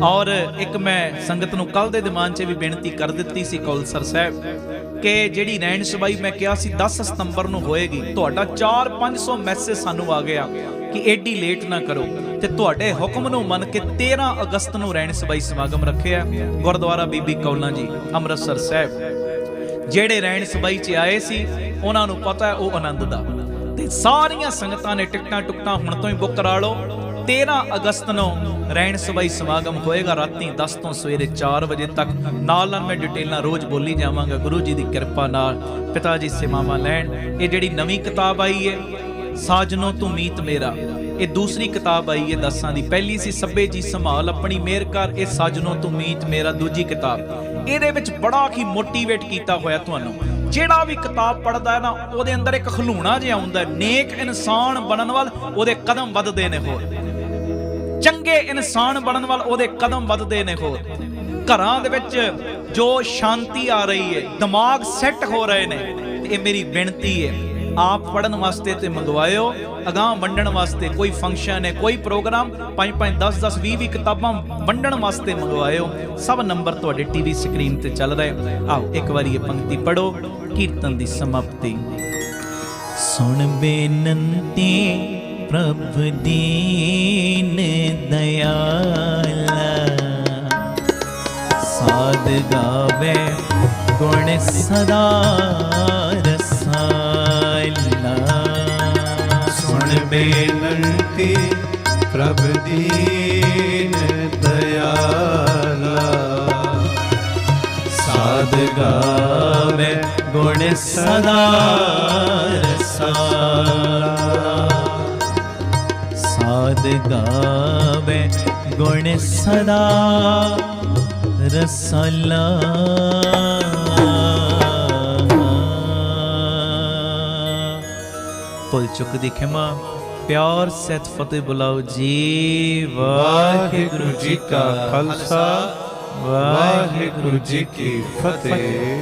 ਔਰ ਇੱਕ ਮੈਂ ਸੰਗਤ ਨੂੰ ਕੱਲ ਦੇ ਦੀਵਾਨ 'ਚ ਵੀ ਬੇਨਤੀ ਕਰ ਦਿੱਤੀ ਸੀ ਕੌਲਸਰ ਸਾਹਿਬ ਕਿ ਜਿਹੜੀ ਨੈਣ ਸਬਾਈ ਮੈਂ ਕਿਹਾ ਸੀ 10 ਸਤੰਬਰ ਨੂੰ ਹੋਏਗੀ, ਤੁਹਾਡਾ 400-500 ਮੈਸੇਜ ਸਾਨੂੰ ਆ ਗਿਆ ਕਿ ਐਡੀ ਲੇਟ ਨਾ ਕਰੋ, ਤੇ ਤੁਹਾਡੇ ਹੁਕਮ ਨੂੰ ਮੰਨ ਕੇ 13 ਅਗਸਤ ਨੂੰ ਰੈਣ ਸਬਾਈ ਸਮਾਗਮ ਰੱਖਿਆ ਗੁਰਦੁਆਰਾ ਬੀਬੀ ਕੌਲਾਂ ਜੀ ਅੰਮ੍ਰਿਤਸਰ ਸਾਹਿਬ। ਜਿਹੜੇ ਰੈਣ ਸਬਾਈ 'ਚ ਆਏ ਸੀ ਉਹਨਾਂ ਨੂੰ ਪਤਾ ਉਹ ਆਨੰਦ ਦਾ, ਤੇ ਸਾਰੀਆਂ ਸੰਗਤਾਂ ਨੇ ਟਿਕਟਾਂ ਟੁਕਟਾਂ ਹੁਣ ਤੋਂ ਹੀ ਬੁੱਕ ਕਰਾ ਲਓ। 13 ਅਗਸਤ ਨੂੰ ਰੈਣ ਸਬਾਈ ਸਮਾਗਮ ਹੋਏਗਾ, ਰਾਤੀ 10 ਤੋਂ ਸਵੇਰੇ 4 ਵਜੇ ਤੱਕ। ਨਾਲ ਮੈਂ ਡਿਟੇਲਾਂ ਰੋਜ਼ ਬੋਲੀ ਜਾਵਾਂਗਾ ਗੁਰੂ ਜੀ ਦੀ ਕਿਰਪਾ ਨਾਲ। ਪਿਤਾ ਜੀ ਸੇਵਾਵਾਂ ਲੈਣ। ਇਹ ਜਿਹੜੀ ਨਵੀਂ ਕਿਤਾਬ ਆਈ ਹੈ ਸਾਜਨੋ ਤੂੰ ਮੀਤ ਮੇਰਾ, ਇਹ ਦੂਸਰੀ ਕਿਤਾਬ ਆਈ ਹੈ 10 ਦੀ। ਪਹਿਲੀ ਸੀ ਸੱਬੇ ਜੀ ਸੰਭਾਲ ਆਪਣੀ ਮਿਹਰ ਕਰ, ਇਹ ਸਾਜਨੋ ਤੂੰ ਮੀਤ ਮੇਰਾ ਦੂਜੀ ਕਿਤਾਬ। ਇਹਦੇ ਵਿੱਚ ਬੜਾ ਹੀ ਮੋਟੀਵੇਟ ਕੀਤਾ ਹੋਇਆ ਤੁਹਾਨੂੰ। ਜਿਹੜਾ ਵੀ ਕਿਤਾਬ ਪੜ੍ਹਦਾ ਹੈ ਨਾ, ਉਹਦੇ ਅੰਦਰ ਇੱਕ ਖਲੂਣਾ ਜਿਹਾ ਆਉਂਦਾ, ਨੇਕ ਇਨਸਾਨ ਬਣਨ ਵੱਲ ਉਹਦੇ ਕਦਮ ਵੱਧਦੇ ਨੇ, ਹੋਰ ਚੰਗੇ ਇਨਸਾਨ ਬਣਨ ਵੱਲ ਉਹਦੇ ਕਦਮ ਵੱਧਦੇ ਨੇ। ਹੋਰ ਘਰਾਂ ਦੇ ਵਿੱਚ ਜੋ ਸ਼ਾਂਤੀ ਆ ਰਹੀ ਹੈ, ਦਿਮਾਗ ਸੈੱਟ ਹੋ ਰਹੇ ਨੇ। ਤੇ ਇਹ ਮੇਰੀ ਬੇਨਤੀ ਹੈ, ਆਪ ਪੜਨ ਵਾਸਤੇ ਤੇ ਮੰਗਵਾਇਓ, ਅਗਾਂਹ ਵੰਡਣ ਵਾਸਤੇ ਕੋਈ ਫੰਕਸ਼ਨ ਹੈ, ਕੋਈ ਪ੍ਰੋਗਰਾਮ, 5-5 10-10 20 ਕਿਤਾਬਾਂ ਵੰਡਣ ਵਾਸਤੇ ਮੰਗਵਾਇਓ। ਸਭ ਨੰਬਰ ਤੁਹਾਡੇ ਟੀਵੀ ਸਕਰੀਨ ਤੇ ਚੱਲ ਰਹੇ। ਆਓ ਇੱਕ ਵਾਰੀ ਇਹ ਪੰਕਤੀ ਪੜੋ, ਕੀਰਤਨ ਦੀ ਸਮਾਪਤੀ। ਸੁਣ ਬੇਨਤੀ ਪ੍ਰਭ ਦੀਨ ਦਇਆਲਾ, ਸਾਧ ਗਾਵੇ ਗੁਣ ਸਦਾ ਰਸਾਲਾ। ਸੁਣ ਬੇਨਤੀ ਪ੍ਰਭ ਦੀਨ ਦਇਆਲਾ, ਸਾਧ ਗਾਵੇ ਗੁਣ ਸਦਾ ਰਸਾਲਾ। ਸਾਧ ਗਾਵੇ ਗੁਣ ਸਦਾ ਰਸਾਲਾ। ਭੁੱਲ ਚੁੱਕ ਦੀ ਖਿਮਾ, ਪਿਆਰ ਸਹਿਤ ਫਤਿਹ ਬੁਲਾਓ ਜੀ। ਵਾਹਿਗੁਰੂ ਜੀ ਕਾ ਖਾਲਸਾ, ਵਾਹਿਗੁਰੂ ਜੀ ਕੀ ਫਤਿਹ।